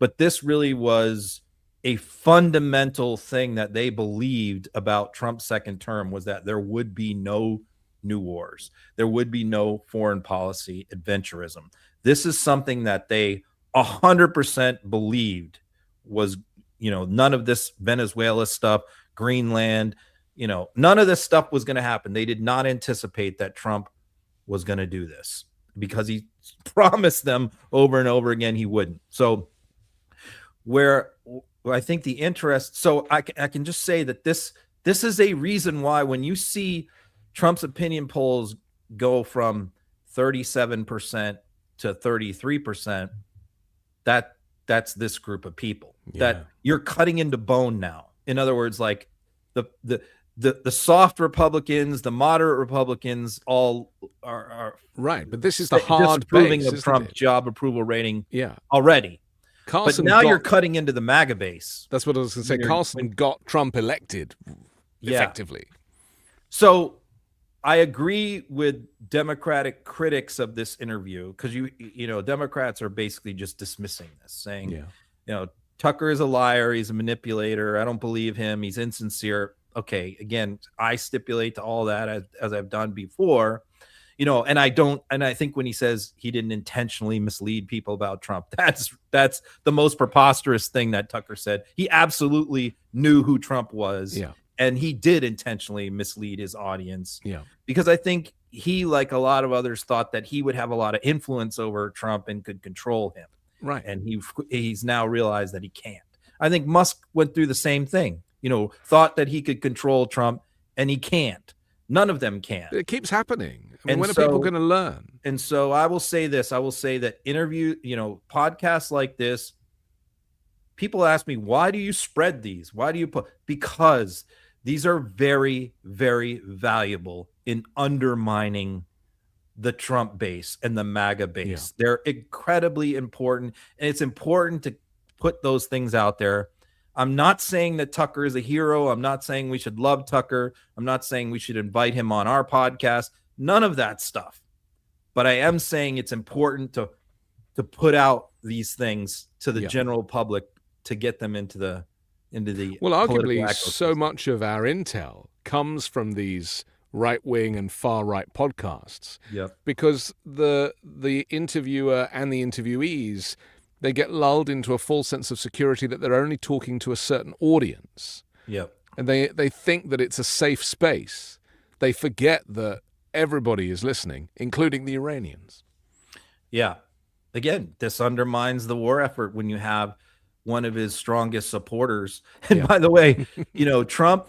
but this really was a fundamental thing that they believed about Trump's second term, was that there would be no new wars. There would be no foreign policy adventurism. This is something that they 100% believed was, none of this Venezuela stuff, Greenland, none of this stuff was going to happen. They did not anticipate that Trump was going to do this because he promised them over and over again he wouldn't. So where I think the interest. So I can just say that this is a reason why when you see Trump's opinion polls go from 37% to 33%, that's this group of people that you're cutting into bone now. In other words, like the soft Republicans, the moderate Republicans, all are right. But this is the hard disapproving base of Trump's job approval rating Yeah. already. Carlson But now you're cutting into the MAGA base. That's what I was going to say. Carlson got Trump elected effectively. So I agree with Democratic critics of this interview because you know Democrats are basically just dismissing this, saying, you know, Tucker is a liar, he's a manipulator, I don't believe him, he's insincere. Okay, again, I stipulate to all that as I've done before, you know, and I think when he says he didn't intentionally mislead people about Trump, that's the most preposterous thing that Tucker said. He absolutely knew who Trump was. Yeah. And he did intentionally mislead his audience. Yeah. Because I think he, like a lot of others, thought that he would have a lot of influence over Trump and could control him. Right. And he's now realized that he can't. I think Musk went through the same thing, you know, thought that he could control Trump and he can't. None of them can. It keeps happening. I mean, when are people going to learn? And so I will say this. I will say that podcasts like this, people ask me, why do you spread these? Why do you put? Because these are very, very valuable in undermining the Trump base and the MAGA base. Yeah. They're incredibly important, and it's important to put those things out there. I'm not saying that Tucker is a hero. I'm not saying we should love Tucker. I'm not saying we should invite him on our podcast. None of that stuff. But I am saying it's important to put out these things to the general public to get them into the well, arguably so much of our intel comes from these right-wing and far-right podcasts. Yep. Because the interviewer and the interviewees, they get lulled into a false sense of security that they're only talking to a certain audience. Yep. And they think that it's a safe space. They forget that everybody is listening, including the Iranians. Yeah. Again, this undermines the war effort when you have one of his strongest supporters. And by the way, you know, Trump,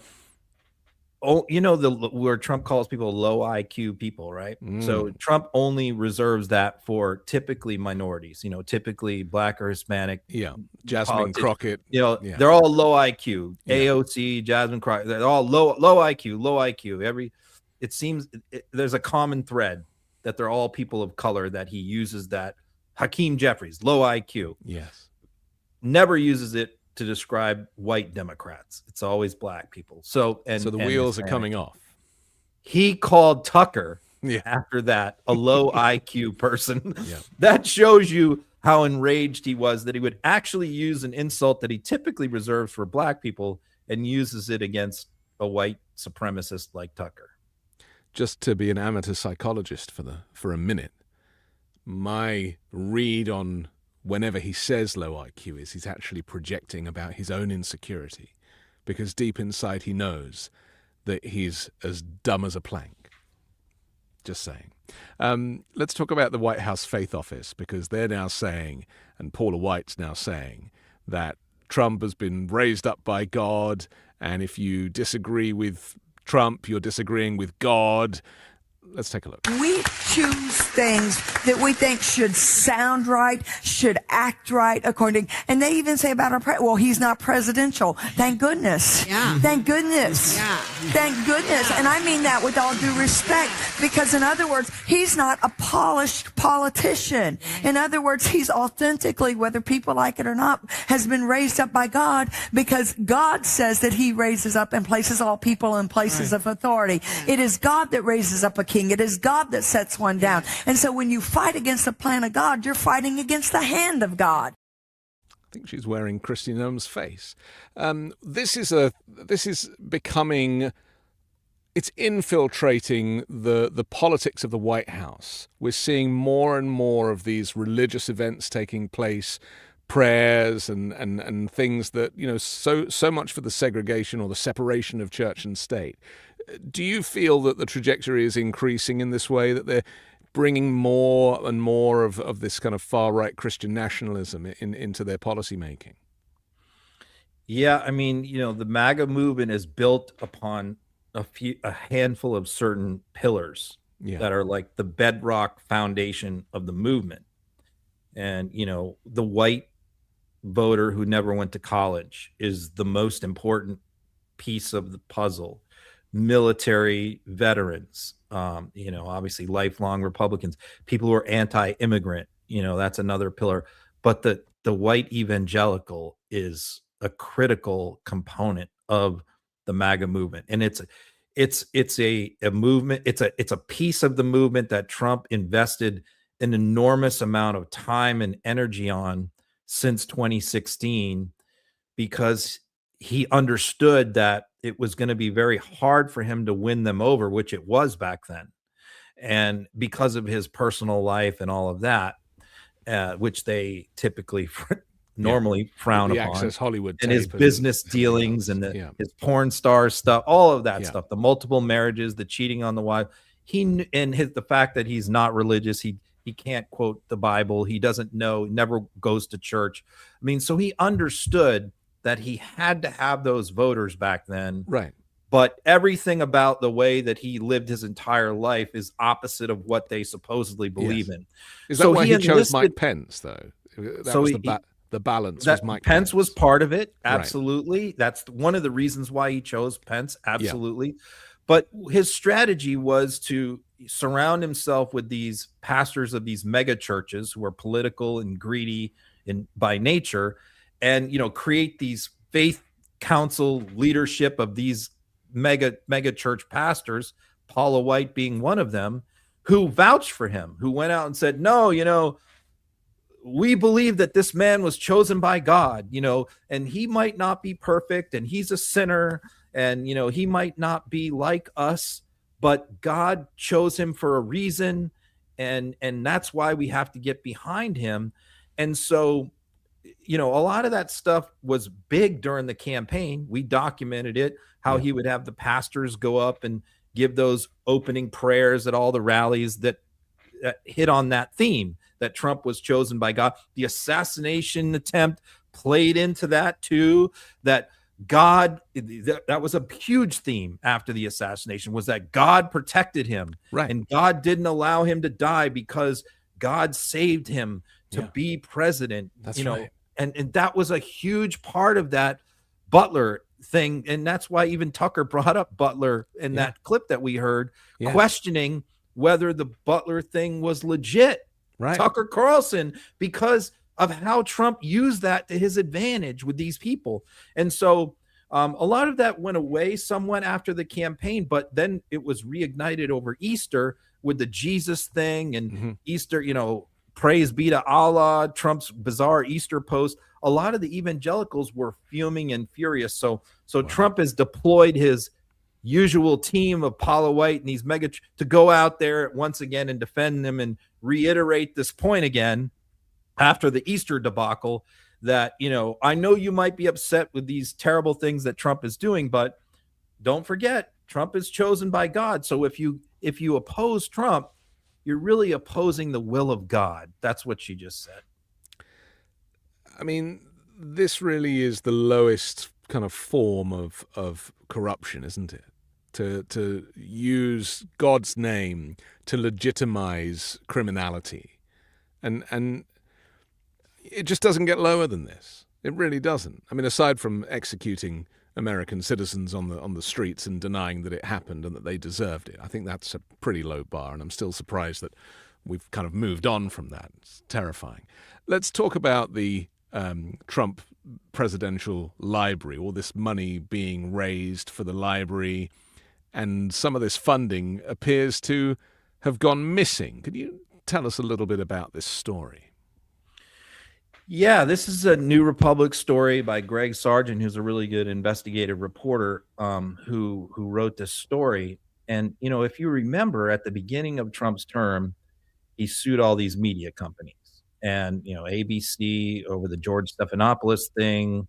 where Trump calls people low IQ people, right? So Trump only reserves that for typically minorities, you know, typically Black or Hispanic. Yeah. Jasmine Crockett. You know, they're all low IQ. AOC, Jasmine Crockett, they're all low IQ. It seems there's a common thread that they're all people of color that he uses that. Hakeem Jeffries, low IQ. Yes. Never uses it to describe white Democrats. It's always black people. So the wheels are coming off. He called Tucker after that a low IQ person. That shows you how enraged he was that he would actually use an insult that he typically reserves for black people and uses it against a white supremacist like Tucker. Just to be an amateur psychologist for a minute, my read on whenever he says low IQ is he's actually projecting about his own insecurity, because deep inside he knows that he's as dumb as a plank. Just saying. Let's talk about the White House Faith Office, because they're now saying, and Paula White's now saying, that Trump has been raised up by God, and if you disagree with Trump, you're disagreeing with God. Let's take a look. We choose things that we think should sound right, should act right, according to, and they even say about well, he's not presidential. Thank goodness. Yeah. Thank goodness. Yeah. Thank goodness. Yeah. And I mean that with all due respect, because in other words, he's not a polished politician. In other words, he's authentically, whether people like it or not, has been raised up by God, because God says that he raises up and places all people in places of authority. It is God that raises up a king. It is God that sets one down. And so when you fight against the plan of God, you're fighting against the hand of God. I think she's wearing Kristi Noem's face. This is becoming, it's infiltrating the politics of the White House. We're seeing more and more of these religious events taking place, prayers and things that, you know, so much for the segregation or the separation of church and state. Do you feel that the trajectory is increasing in this way, that they're bringing more and more of this kind of far-right Christian nationalism into their policy making? Yeah, I mean, the MAGA movement is built upon a handful of certain pillars that are like the bedrock foundation of the movement. And, the white voter who never went to college is the most important piece of the puzzle. Military veterans, obviously lifelong Republicans, people who are anti-immigrant, that's another pillar. But the white evangelical is a critical component of the MAGA movement, and it's a movement. It's a piece of the movement that Trump invested an enormous amount of time and energy on since 2016, because he understood that it was going to be very hard for him to win them over, which it was back then. And because of his personal life and all of that, which they typically normally frown the upon, Access Hollywood and his tape business dealings and his porn star stuff, all of that stuff, the multiple marriages, the cheating on the wife, the fact that he's not religious, he can't quote the Bible, he doesn't know, never goes to church. I mean, so he understood that he had to have those voters back then. Right. But everything about the way that he lived his entire life is opposite of what they supposedly believe in. Is that why he chose Mike Pence, though? The balance was Mike Pence was part of it. Absolutely. Right. That's one of the reasons why he chose Pence. Absolutely. Yeah. But his strategy was to surround himself with these pastors of these mega churches who are political and greedy by nature, and create these faith council leadership of these mega church pastors, Paula White being one of them, who vouched for him, who went out and said, no, we believe that this man was chosen by God, and he might not be perfect, and he's a sinner, and he might not be like us, but God chose him for a reason, and that's why we have to get behind him. And so a lot of that stuff was big during the campaign. We documented it, how he would have the pastors go up and give those opening prayers at all the rallies that hit on that theme, that Trump was chosen by God. The assassination attempt played into that too, that God, that was a huge theme after the assassination, was that God protected him. Right. And God didn't allow him to die because God saved him to be president. That's right. And that was a huge part of that Butler thing. And that's why even Tucker brought up Butler in that clip that we heard, questioning whether the Butler thing was legit. Right. Tucker Carlson, because of how Trump used that to his advantage with these people. And so a lot of that went away somewhat after the campaign, but then it was reignited over Easter with the Jesus thing and Easter, praise be to Allah, Trump's bizarre Easter post. A lot of the evangelicals were fuming and furious. So Trump has deployed his usual team of Paula White and these mega to go out there once again and defend them and reiterate this point again after the Easter debacle, that, I know you might be upset with these terrible things that Trump is doing, but don't forget, Trump is chosen by God. So if you oppose Trump, you're really opposing the will of God. That's what she just said. I mean, this really is the lowest kind of form of corruption, isn't it? To use God's name to legitimize criminality. And it just doesn't get lower than this. It really doesn't. I mean, aside from executing American citizens on the streets and denying that it happened and that they deserved it, I think that's a pretty low bar, and I'm still surprised that we've kind of moved on from that. It's terrifying. Let's talk about the Trump presidential library, all this money being raised for the library, and some of this funding appears to have gone missing. Could you tell us a little bit about this story? Yeah, this is a New Republic story by Greg Sargent, who's a really good investigative reporter who wrote this story. And, if you remember, at the beginning of Trump's term, he sued all these media companies. And, ABC over the George Stephanopoulos thing,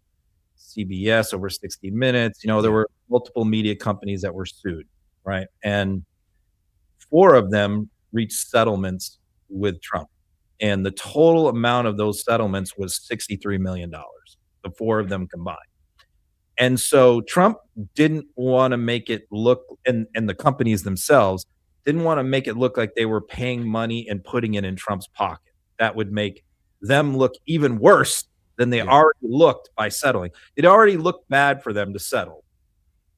CBS over 60 Minutes. There were multiple media companies that were sued, right? And 4 of them reached settlements with Trump. And the total amount of those settlements was $63 million, the 4 of them combined. And so Trump didn't want to make it look, and the companies themselves didn't want to make it look like they were paying money and putting it in Trump's pocket. That would make them look even worse than they already looked by settling. It already looked bad for them to settle.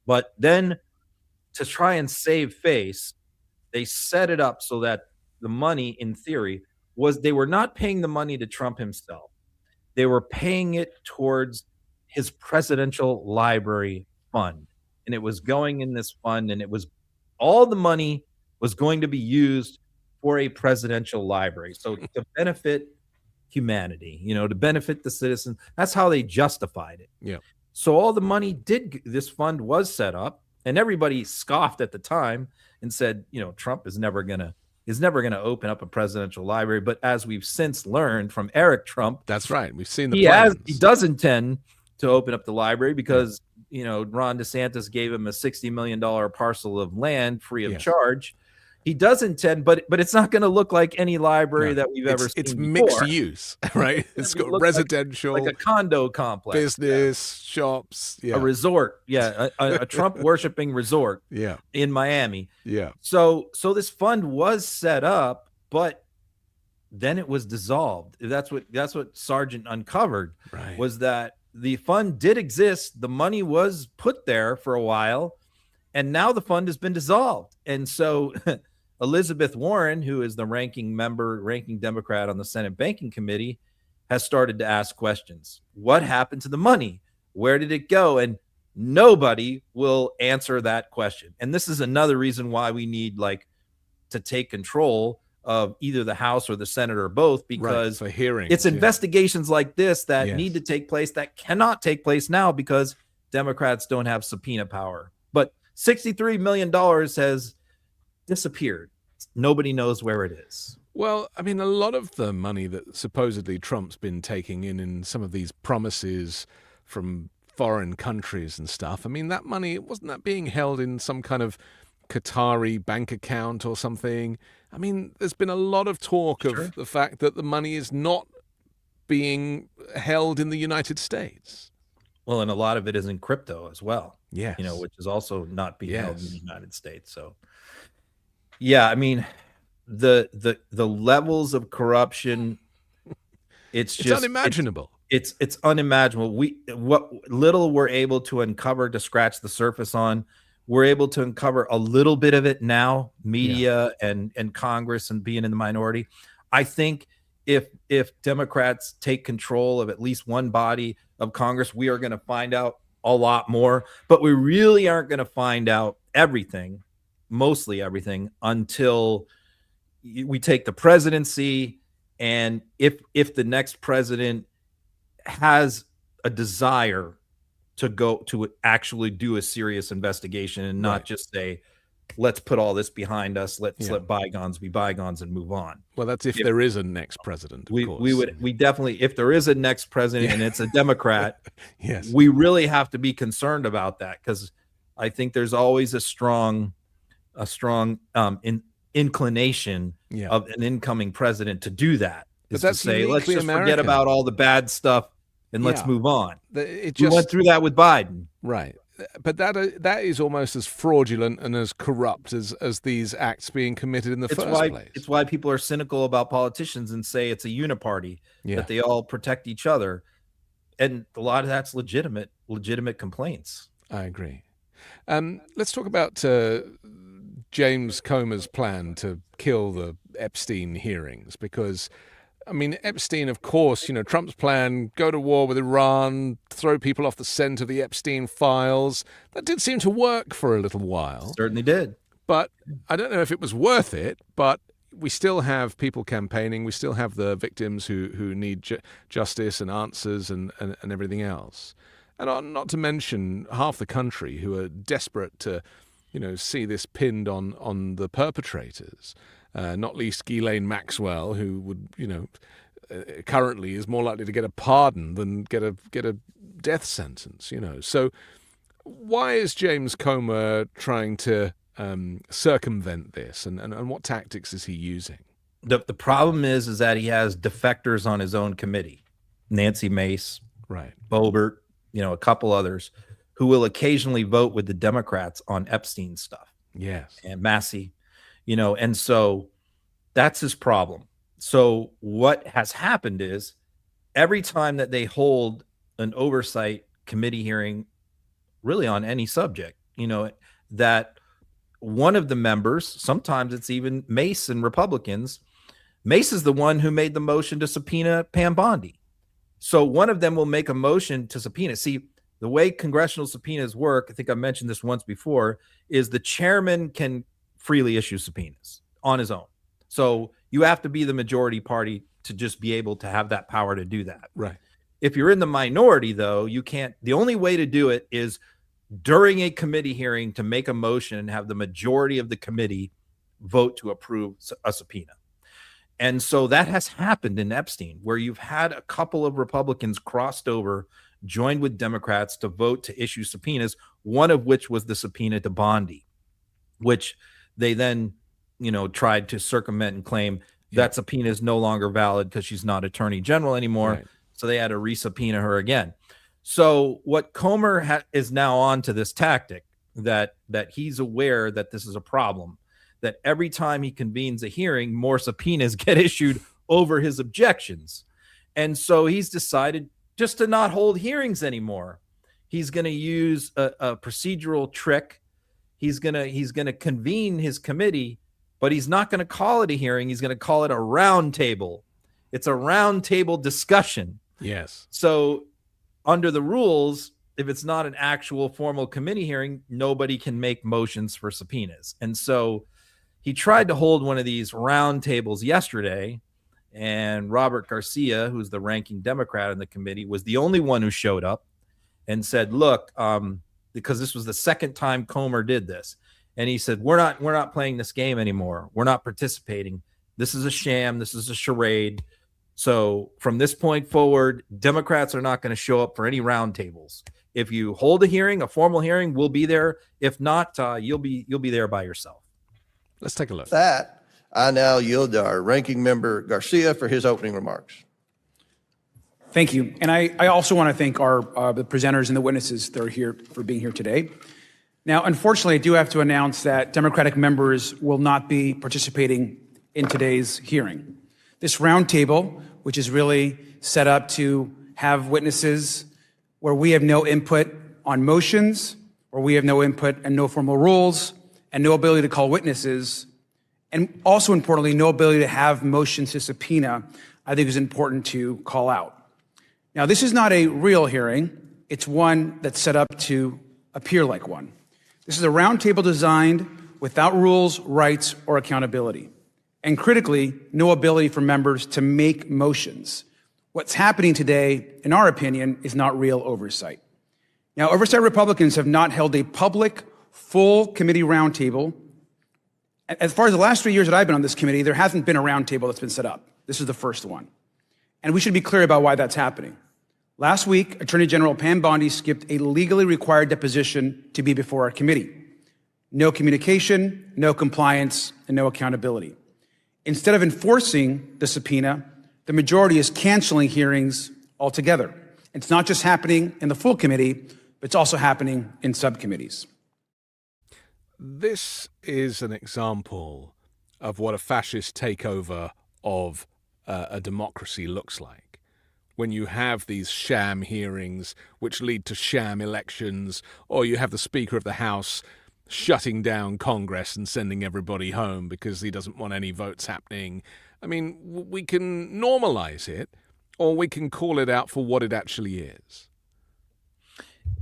But then to try and save face, they set it up so that the money, in theory, was they were not paying the money to Trump himself. They were paying it towards his presidential library fund. And it was going in this fund, and it was all the money was going to be used for a presidential library. So to benefit humanity, to benefit the citizens. That's how they justified it. Yeah. So all the money this fund was set up, and everybody scoffed at the time and said, Trump is never going to open up a presidential library. But as we've since learned from Eric Trump, that's right. We've seen the plans. He does intend to open up the library because, Ron DeSantis gave him a $60 million parcel of land free of charge. He does intend, but it's not going to look like any library that we've ever seen. It's before. mixed use, right? It's got residential, like a condo complex, business, shops, a resort, a Trump worshiping resort, in Miami, So this fund was set up, but then it was dissolved. That's what Sargent uncovered, was that the fund did exist. The money was put there for a while, and now the fund has been dissolved, and so. Elizabeth Warren, who is the ranking Democrat on the Senate Banking Committee, has started to ask questions. What happened to the money? Where did it go? And nobody will answer that question. And this is another reason why we need to take control of either the House or the Senate or both, because for hearings, it's investigations like this that need to take place that cannot take place now because Democrats don't have subpoena power. But $63 million has disappeared. Nobody knows where it is. Well, I mean, a lot of the money that supposedly Trump's been taking in some of these promises from foreign countries and stuff, I mean, that money, wasn't that being held in some kind of Qatari bank account or something? I mean, there's been a lot of talk of the fact that the money is not being held in the United States. Well, and a lot of it is in crypto as well. Yes. Which is also not being held in the United States. So yeah, I mean, the levels of corruption, it's unimaginable. It's unimaginable. What little we're able to uncover, to scratch the surface on, we're able to uncover a little bit of it now, media and Congress and being in the minority. I think if Democrats take control of at least one body of Congress, we are going to find out a lot more, but we really aren't going to find out everything. Mostly everything, until we take the presidency, and if the next president has a desire to go to actually do a serious investigation and not just say, let's put all this behind us, let's let bygones be bygones and move on. Well, that's if there is a next president, of course. We definitely, if there is a next president and it's a Democrat, yes, we really have to be concerned about that, because I think there's always a strong inclination of an incoming president to do that. Is to say, let's just forget about all the bad stuff and let's move on. We went through that with Biden. Right. But that is almost as fraudulent and as corrupt as these acts being committed in the first place. It's why people are cynical about politicians and say it's a uniparty, that they all protect each other. And a lot of that's legitimate complaints. I agree. Let's talk about James Comer's plan to kill the Epstein hearings, because, I mean, Epstein, of course, Trump's plan, go to war with Iran, throw people off the scent of the Epstein files, that did seem to work for a little while. Certainly did. But I don't know if it was worth it, but we still have people campaigning. We still have the victims who need justice and answers and everything else. And not to mention half the country who are desperate to see this pinned on the perpetrators, not least Ghislaine Maxwell, who would, currently is more likely to get a pardon than get a death sentence, So why is James Comer trying to circumvent this, and what tactics is he using? The problem is that he has defectors on his own committee, Nancy Mace, right, Boebert, a couple others who will occasionally vote with the Democrats on Epstein stuff. Yes. And Massey, and so that's his problem. So what has happened is every time that they hold an oversight committee hearing, really on any subject, that one of the members, sometimes it's even Mace and Republicans, Mace is the one who made the motion to subpoena Pam Bondi. So one of them will make a motion to subpoena. See, the way congressional subpoenas work, I think I mentioned this once before, is the chairman can freely issue subpoenas on his own. So you have to be the majority party to just be able to have that power to do that. Right. If you're in the minority, though, you can't. The only way to do it is during a committee hearing to make a motion and have the majority of the committee vote to approve a subpoena. And so that has happened in Epstein, where you've had a couple of Republicans crossed over, joined with Democrats to vote to issue subpoenas, one of which was the subpoena to Bondi, which they then, tried to circumvent and claim that subpoena is no longer valid because she's not attorney general anymore. Right. So they had to resubpoena her again. So what Comer is now on to this tactic that he's aware that this is a problem, that every time he convenes a hearing, more subpoenas get issued over his objections. And so he's decided just to not hold hearings anymore. He's going to use a procedural trick. He's going to convene his committee, but he's not going to call it a hearing. He's going to call it a round table. It's a round table discussion. Yes. So under the rules, if it's not an actual formal committee hearing, nobody can make motions for subpoenas. And so he tried to hold one of these round tables yesterday, and Robert Garcia, who's the ranking Democrat in the committee, was the only one who showed up and said, look, because this was the second time Comer did this. And he said, we're not playing this game anymore. We're not participating. This is a sham. This is a charade. So from this point forward, Democrats are not going to show up for any roundtables. If you hold a hearing, a formal hearing, we'll be there. If not, you'll be there by yourself. Let's take a look. That I now yield to our ranking member Garcia for his opening remarks. Thank you. And I also want to thank the presenters and the witnesses that are here for being here today. Now, unfortunately, I do have to announce that Democratic members will not be participating in today's hearing. This roundtable, which is really set up to have witnesses where we have no input on motions, where we have no input and no formal rules, and no ability to call witnesses, and also importantly, no ability to have motions to subpoena, I think is important to call out. Now, this is not a real hearing. It's one that's set up to appear like one. This is a roundtable designed without rules, rights, or accountability. And critically, no ability for members to make motions. What's happening today, in our opinion, is not real oversight. Now, Oversight Republicans have not held a public, full committee roundtable. As far as the last 3 years that I've been on this committee, there hasn't been a roundtable that's been set up. This is the first one. And we should be clear about why that's happening. Last week, Attorney General Pam Bondi skipped a legally required deposition to be before our committee. No communication, no compliance, and no accountability. Instead of enforcing the subpoena, the majority is canceling hearings altogether. It's not just happening in the full committee, but it's also happening in subcommittees. This is an example of what a fascist takeover of a democracy looks like. When you have these sham hearings which lead to sham elections, or you have the Speaker of the House shutting down Congress and sending everybody home because he doesn't want any votes happening. I mean, we can normalize it, or we can call it out for what it actually is.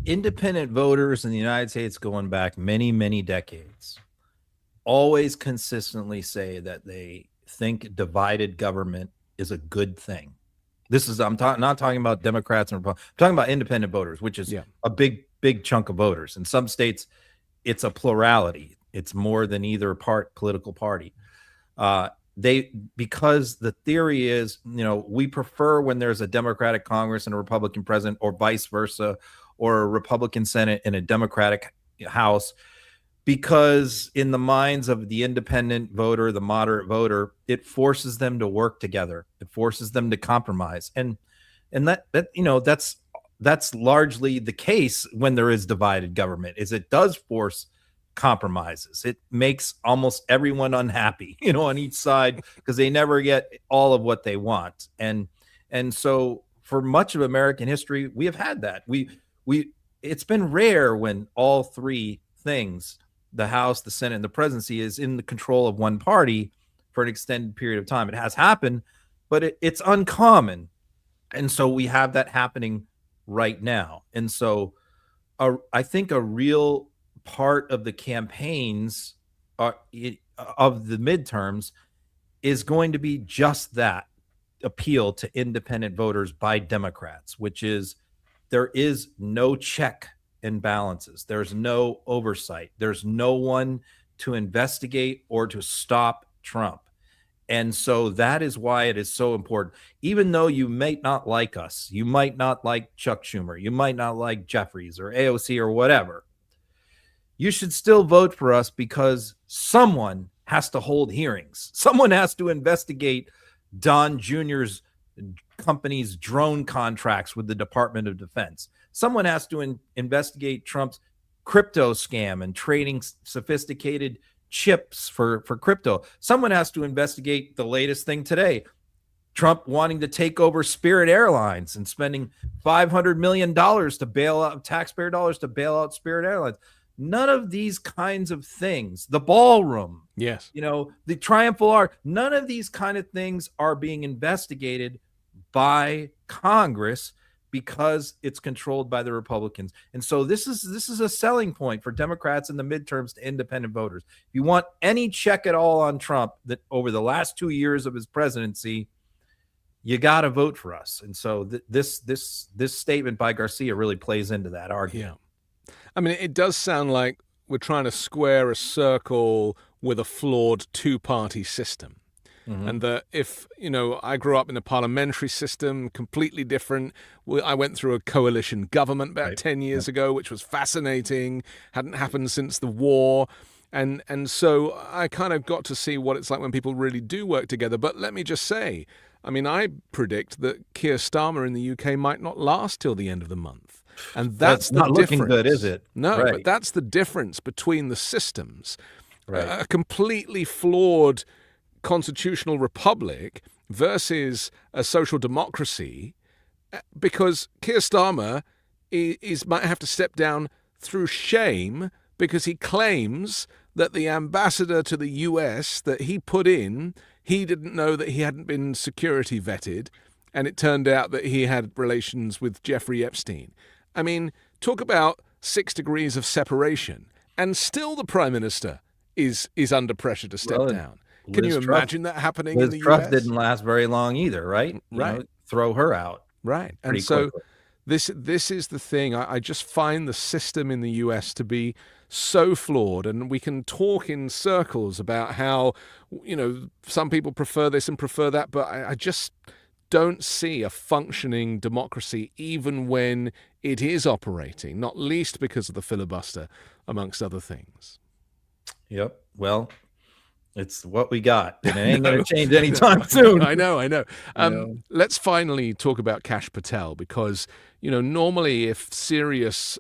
Independent voters in the United States going back many, many decades always consistently say that they think divided government is a good thing. This is, not talking about Democrats and Republicans. I'm talking about independent voters, which is a big chunk of voters. In some states, it's a plurality. It's more than either political party. Because the theory is, we prefer when there's a Democratic Congress and a Republican president, or vice versa, or a Republican Senate and a Democratic House, because in the minds of the independent voter, the moderate voter, it forces them to work together. It forces them to compromise. And that's that's largely the case when there is divided government, is it does force compromises. It makes almost everyone unhappy, on each side, because they never get all of what they want. And so for much of American history, we have had that. It's been rare when all three things, the House, the Senate, and the presidency, is in the control of one party for an extended period of time. It has happened, but it's uncommon. And so we have that happening right now. And so I think a real part of the campaigns of the midterms is going to be just that appeal to independent voters by Democrats, which is there is no check and balances. There's no oversight. There's no one to investigate or to stop Trump. And so that is why it is so important. Even though you might not like us, you might not like Chuck Schumer, you might not like Jeffries or AOC or whatever, you should still vote for us, because someone has to hold hearings. Someone has to investigate Don Jr.'s company's drone contracts with the Department of Defense. Someone has to investigate Trump's crypto scam and trading sophisticated chips for crypto. Someone has to investigate the latest thing today, Trump wanting to take over Spirit Airlines and spending $500 million to bail out, taxpayer dollars to bail out Spirit Airlines. None of these kinds of things, the ballroom, yes, the triumphal arch, none of these kind of things are being investigated by Congress, because it's controlled by the Republicans. And so this is a selling point for Democrats in the midterms to independent voters. If you want any check at all on Trump that over the last 2 years of his presidency, you got to vote for us. And so this statement by Garcia really plays into that argument. Yeah. I mean, it does sound like we're trying to square a circle with a flawed two-party system. Mm-hmm. And that if, I grew up in a parliamentary system, completely different. I went through a coalition government about 10 years ago, which was fascinating, hadn't happened since the war. And so I kind of got to see what it's like when people really do work together. But let me just say, I predict that Keir Starmer in the UK might not last till the end of the month. And that's the not difference. Looking good, is it? No, right. But that's the difference between the systems. Right. A completely flawed constitutional republic versus a social democracy, because Keir Starmer might have to step down through shame because he claims that the ambassador to the US that he put in, he didn't know that he hadn't been security vetted, and it turned out that he had relations with Jeffrey Epstein. Talk about 6 degrees of separation, and still the Prime Minister is under pressure to step down. Can you imagine that happening in the US? Liz Truss didn't last very long either, right? Throw her out. Right. And so this is the thing. I just find the system in the US to be so flawed, and we can talk in circles about how, some people prefer this and prefer that, but I just don't see a functioning democracy even when it is operating, not least because of the filibuster, amongst other things. Yep. Well, it's what we got, and it ain't going to change anytime soon. I know. Let's finally talk about Kash Patel, because, normally if serious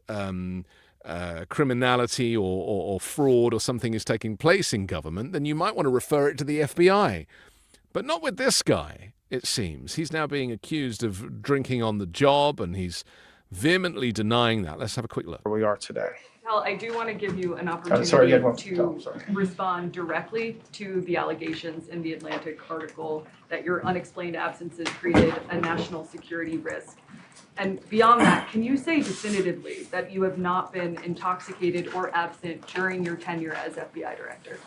criminality or fraud or something is taking place in government, then you might want to refer it to the FBI. But not with this guy, it seems. He's now being accused of drinking on the job, and he's vehemently denying that. Let's have a quick look. Where we are today. Patel, I do want to give you an opportunity to respond directly to the allegations in the Atlantic article that your unexplained absences created a national security risk. And beyond that, can you say definitively that you have not been intoxicated or absent during your tenure as FBI director?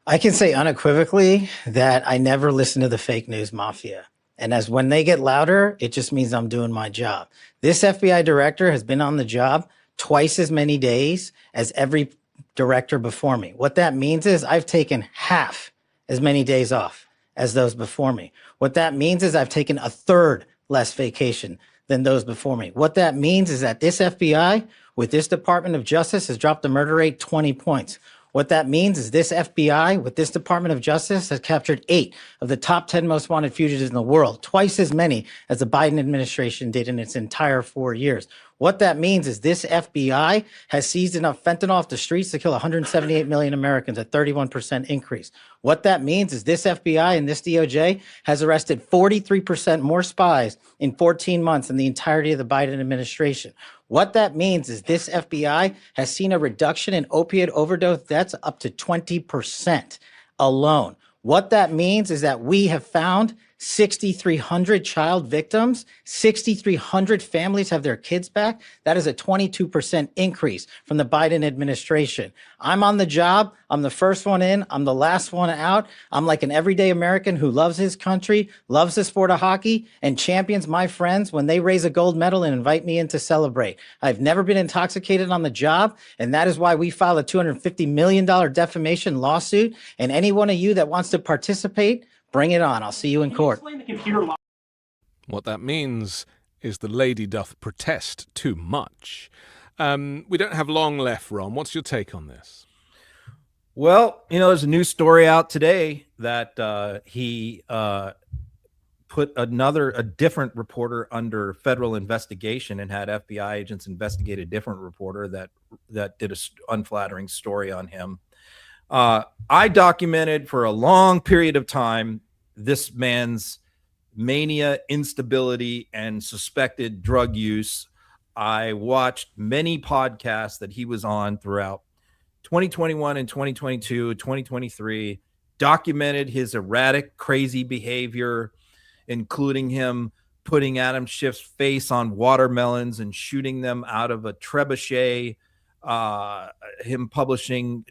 I can say unequivocally that I never listen to the fake news mafia. And as when they get louder, it just means I'm doing my job. This FBI director has been on the job twice as many days as every director before me. What that means is I've taken half as many days off as those before me. What that means is I've taken a third less vacation than those before me. What that means is that this FBI with this Department of Justice has dropped the murder rate 20 points. What that means is this FBI with this Department of Justice has captured 8 of the top 10 most wanted fugitives in the world, twice as many as the Biden administration did in its entire 4 years. What that means is this FBI has seized enough fentanyl off the streets to kill 178 million Americans, a 31% increase. What that means is this FBI and this DOJ has arrested 43% more spies in 14 months than the entirety of the Biden administration. What that means is this FBI has seen a reduction in opiate overdose deaths up to 20% alone. What that means is that we have found 6,300 child victims, 6,300 families have their kids back. That is a 22% increase from the Biden administration. I'm on the job. I'm the first one in. I'm the last one out. I'm like an everyday American who loves his country, loves the sport of hockey, and champions my friends when they raise a gold medal and invite me in to celebrate. I've never been intoxicated on the job, and that is why we filed a $250 million defamation lawsuit. And any one of you that wants to participate, bring it on. I'll see you in court. What that means is the lady doth protest too much. We don't have long left, Ron. What's your take on this? Well, there's a new story out today that he put a different reporter under federal investigation and had FBI agents investigate a different reporter that did an unflattering story on him. I documented for a long period of time this man's mania, instability, and suspected drug use. I watched many podcasts that he was on throughout 2021 and 2022, 2023, documented his erratic, crazy behavior, including him putting Adam Schiff's face on watermelons and shooting them out of a trebuchet, him publishing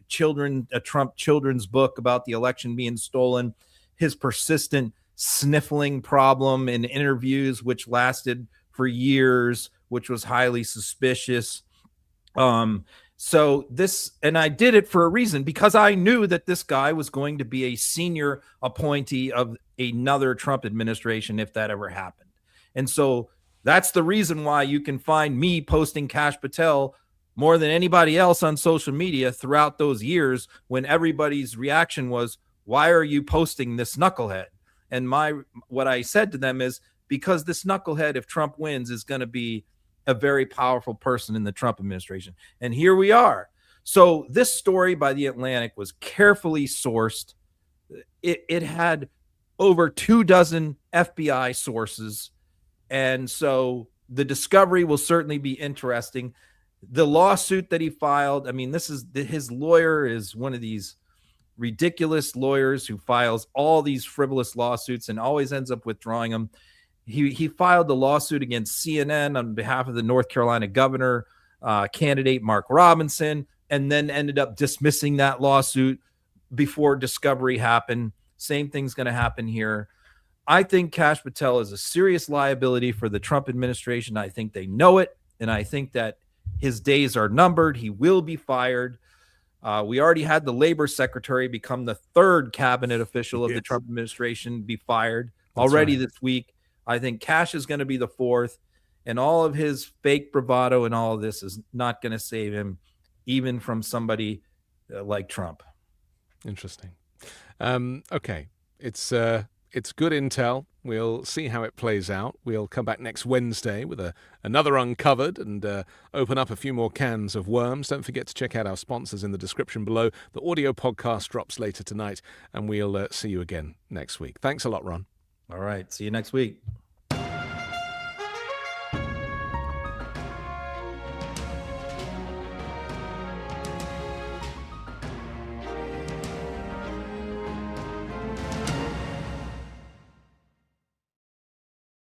a Trump children's book about the election being stolen, his persistent sniffling problem in interviews, which lasted for years, which was highly suspicious. And I did it for a reason, because I knew that this guy was going to be a senior appointee of another Trump administration if that ever happened. And so that's the reason why you can find me posting Kash Patel more than anybody else on social media throughout those years, when everybody's reaction was, why are you posting this knucklehead? And what I said to them is, because this knucklehead, if Trump wins, is going to be a very powerful person in the Trump administration. And here we are. So this story by The Atlantic was carefully sourced. It had over 24 FBI sources. And so the discovery will certainly be interesting. The lawsuit that he filed, I mean, his lawyer is one of these ridiculous lawyers who files all these frivolous lawsuits and always ends up withdrawing them. He filed the lawsuit against CNN on behalf of the North Carolina governor candidate Mark Robinson, and then ended up dismissing that lawsuit before discovery happened. Same thing's going to happen here. I think Kash Patel is a serious liability for the Trump administration. I think they know it, and I think that his days are numbered. He will be fired. We already had the labor secretary become the 3rd cabinet official of the Trump administration be fired already this week. I think Kash is going to be the 4th, and all of his fake bravado and all of this is not going to save him, even from somebody like Trump. Interesting. Okay. It's good intel. We'll see how it plays out. We'll come back next Wednesday with another Uncovered and open up a few more cans of worms. Don't forget to check out our sponsors in the description below. The audio podcast drops later tonight, and we'll see you again next week. Thanks a lot, Ron. All right. See you next week.